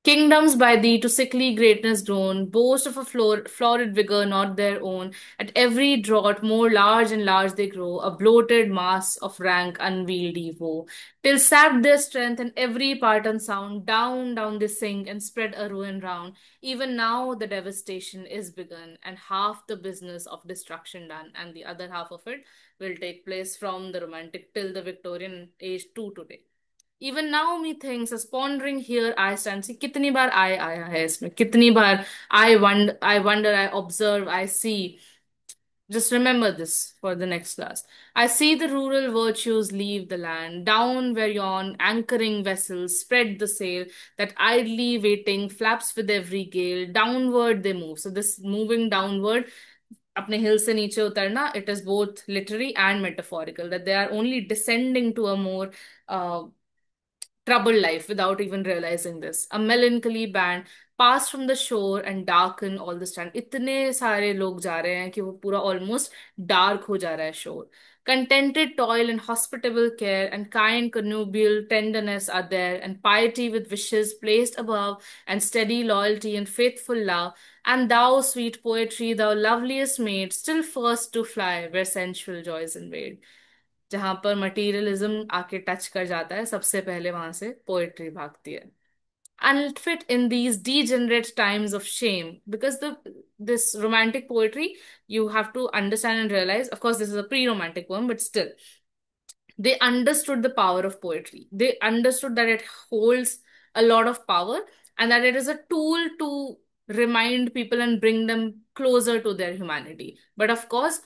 Kingdoms by thee to sickly greatness grown, boast of a florid vigor not their own. At every draught more large and large they grow, a bloated mass of rank unwieldy woe. Till sapped their strength and every part unsound, down, down they sink and spread a ruin round. Even now the devastation is begun, and half the business of destruction done, and the other half of it will take place from the Romantic till the Victorian age to today. Even now me things as pondering here I stand. See कितनी बार I आया है इसमें, कितनी बार I wonder, I observe, I see. Just remember this for the next class. I see the rural virtues leave the land, down where yon anchoring vessels spread the sail, that idly waiting flaps with every gale, downward they move. So this moving downward, अपने हिल से नीचे उतरना, it is both literally and metaphorical, that they are only descending to a more troubled life without even realizing this. A melancholy band pass from the shore and darken all the strand. इतने सारे लोग जा रहे हैं कि वो पूरा almost dark हो जा रहा है shore. Contented toil and hospitable care and kind connubial tenderness are there, and piety with wishes placed above, and steady loyalty and faithful love. And thou, sweet poetry, thou loveliest maid, still first to fly where sensual joys invade. जहां पर materialism आके touch कर जाता है, सबसे पहले वहां से पोएट्री भागती है. Unfit in these degenerate times of shame, because the this romantic poetry, you have to understand and realize, of course this is a pre-romantic poem, but still they understood the power of poetry. They understood that it holds a lot of power, and that it is a tool to remind people and bring them closer to their humanity. But of course,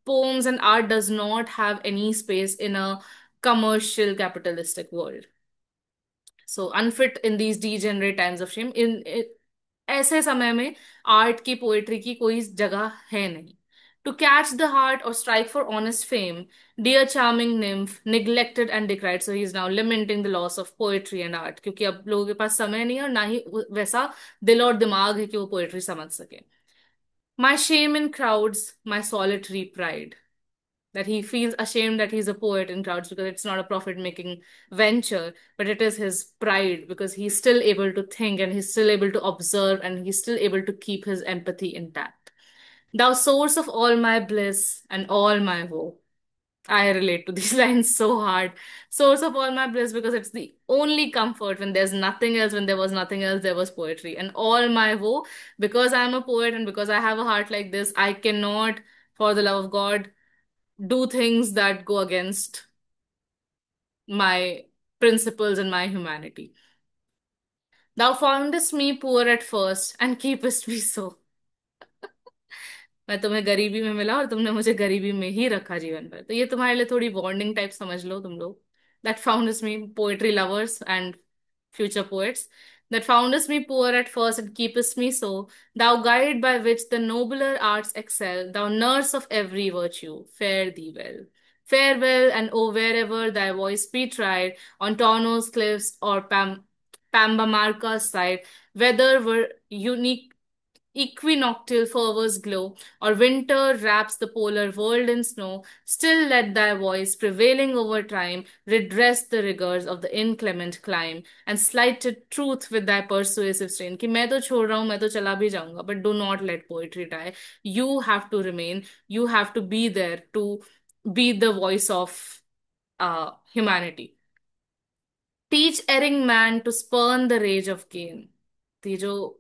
poems and art does not have any space in a commercial capitalistic world. So unfit in these degenerate times of shame, ऐसे समय में art की poetry की कोई जगह है नहीं. To catch the heart or strike for honest fame, dear charming nymph, neglected and decried. So he is now lamenting the loss of poetry and art, क्योंकि अब लोगों के पास समय नहीं है और ना ही वैसा दिल और दिमाग है कि वो पोएट्री समझ सके. My shame in crowds, my solitary pride. That he feels ashamed that he's a poet in crowds because it's not a profit making venture, but it is his pride because he's still able to think and he's still able to observe and he's still able to keep his empathy intact. Thou source of all my bliss and all my woe. I relate to these lines so hard. Source of all my bliss, because it's the only comfort when there's nothing else, when there was nothing else, there was poetry. And all my woe, because I'm a poet and because I have a heart like this, I cannot, for the love of God, do things that go against my principles and my humanity. Thou foundest me poor at first and keepest me so. मैं तुम्हें गरीबी में मिला और तुमने मुझे गरीबी में ही रखा जीवन भर. तो ये तुम्हारे लिए थोड़ी वार्निंग टाइप समझ लो तुम लोग. That founders me poetry lovers and future poets, that foundest me poor at first and keepest me so, thou guide by which the nobler arts excel, thou nurse of every virtue, fare thee well. Farewell, and oh, wherever thy voice be tried, on Torno's cliffs or Pambamarca's side, whether were unique equinoctial fervors glow, or winter wraps the polar world in snow, still let thy voice, prevailing over time, redress the rigors of the inclement clime, and slighted truth with thy persuasive strain. कि मैं तो छोड़ रहा हूँ, मैं तो चला भी जाऊंगा, but do not let poetry die. You have to remain. You have to be there to be the voice of humanity. Teach erring man to spurn the rage of gain. ये जो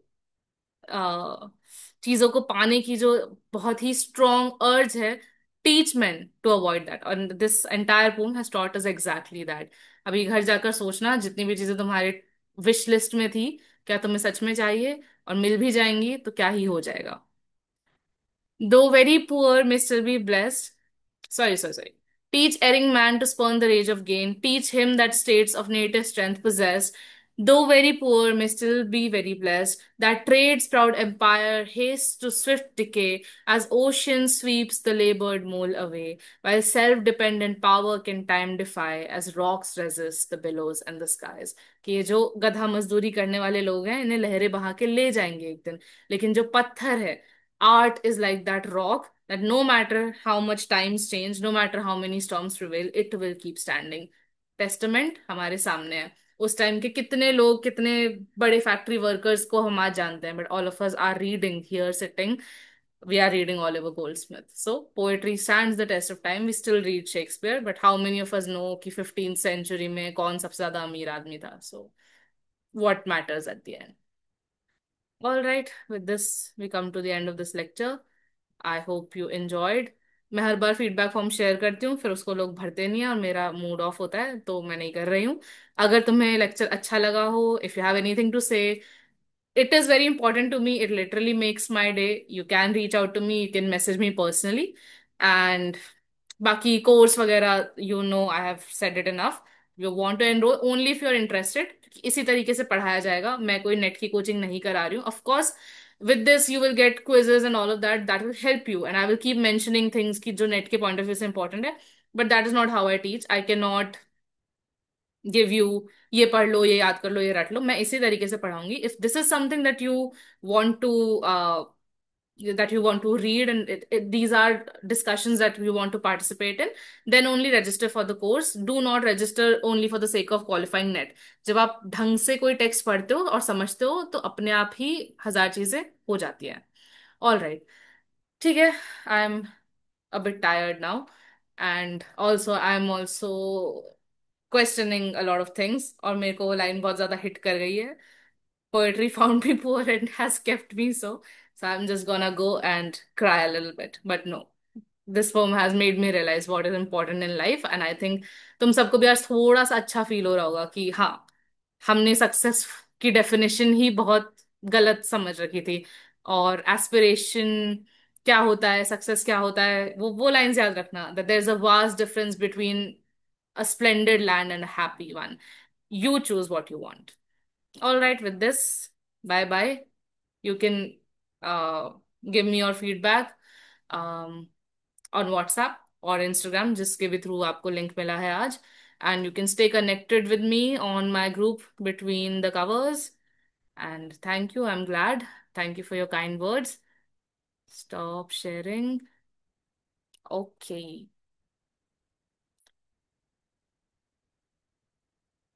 चीजों को पाने की जो बहुत ही स्ट्रॉन्ग अर्ज है, teach man to avoid that. और this entire poem has taught us exactly that. अभी घर जाकर सोचना, जितनी भी चीजें तुम्हारे विश लिस्ट में थी, क्या तुम्हें सच में चाहिए, और मिल भी जाएंगी तो क्या ही हो जाएगा. Though very poor may still be blessed. Sorry. Teach erring man to spurn the rage of gain. Teach him that states of native strength possess. Though very poor may still be very blessed. That trade's proud empire hastes to swift decay as ocean sweeps the labored mole away, while self-dependent power can time defy as rocks resist the billows and the skies. कि ये जो गधा मजदूरी करने वाले लोग हैं, इन्हें लहरें बहा के ले जाएंगे एक दिन, लेकिन जो पत्थर है, art is like that rock that no matter how much times change, no matter how many storms prevail, it will keep standing. Testament हमारे सामने है. उस टाइम के कितने लोग, कितने बड़े फैक्ट्री वर्कर्स को हम आज जानते हैं, but all of us are reading here sitting, we are reading Oliver Goldsmith. So poetry stands the test of time. We still read Shakespeare, but how many of us know कि 15th century में कौन सबसे ज्यादा अमीर आदमी था? So what matters at the end? All right, with this, we come to the end of this lecture. I hope you enjoyed. मैं हर बार feedback form share करती हूँ, फिर उसको लोग भरते नहीं है और मेरा मूड ऑफ होता है, तो मैं नहीं कर रही हूँ. अगर तुम्हें लेक्चर अच्छा लगा हो, if you have anything to say, it is very important to me. It literally makes my day. You can reach out to me. You can message me personally. And बाकी कोर्स वगैरह, you know, I have said it enough. You want to enroll only if you are interested. इसी तरीके से पढ़ाया जाएगा. मैं कोई net की कोचिंग नहीं करा रही हूँ. Of course, with this you will get quizzes and all of that, that will help you, and I will keep mentioning things ki jo net ke point of view se important hai. But that is not how I teach. I cannot give you ये पढ़ लो, ये याद कर लो, ये रट लो. मैं इसी तरीके से पढ़ाऊंगी. If this is something that you want to read, and these are discussions that you want to participate in, then only register for the course. Do not register only for the sake of qualifying net. जब आप ढंग से कोई text पढ़ते हो और समझते हो तो अपने आप ही हजार चीजें हो जाती हैं. ऑल राइट, ठीक है. I am a bit tired now, and also I'm also questioning a lot of things, और मेरे को वो लाइन बहुत ज्यादा हिट कर गई है. Poetry found me poor and has kept me so. So I'm just gonna go and cry a little bit. But no, this poem has made me realize what is important in life. And I think तुम सबको भी आज थोड़ा सा अच्छा feel हो रहा होगा कि हाँ, हमने सक्सेस की डेफिनेशन ही बहुत गलत समझ रखी थी. और एस्पिरेशन क्या होता है, सक्सेस क्या होता है, वो लाइंस याद रखना, that there's a vast difference between a splendid land and a happy one. You choose what you want. All right, with this, bye bye. You can give me your feedback um, on WhatsApp or Instagram, जिसके भी through आपको link मिला है आज. And you can stay connected with me on my group Between the Covers. And thank you. I'm glad. Thank you for your kind words. Stop sharing. Okay.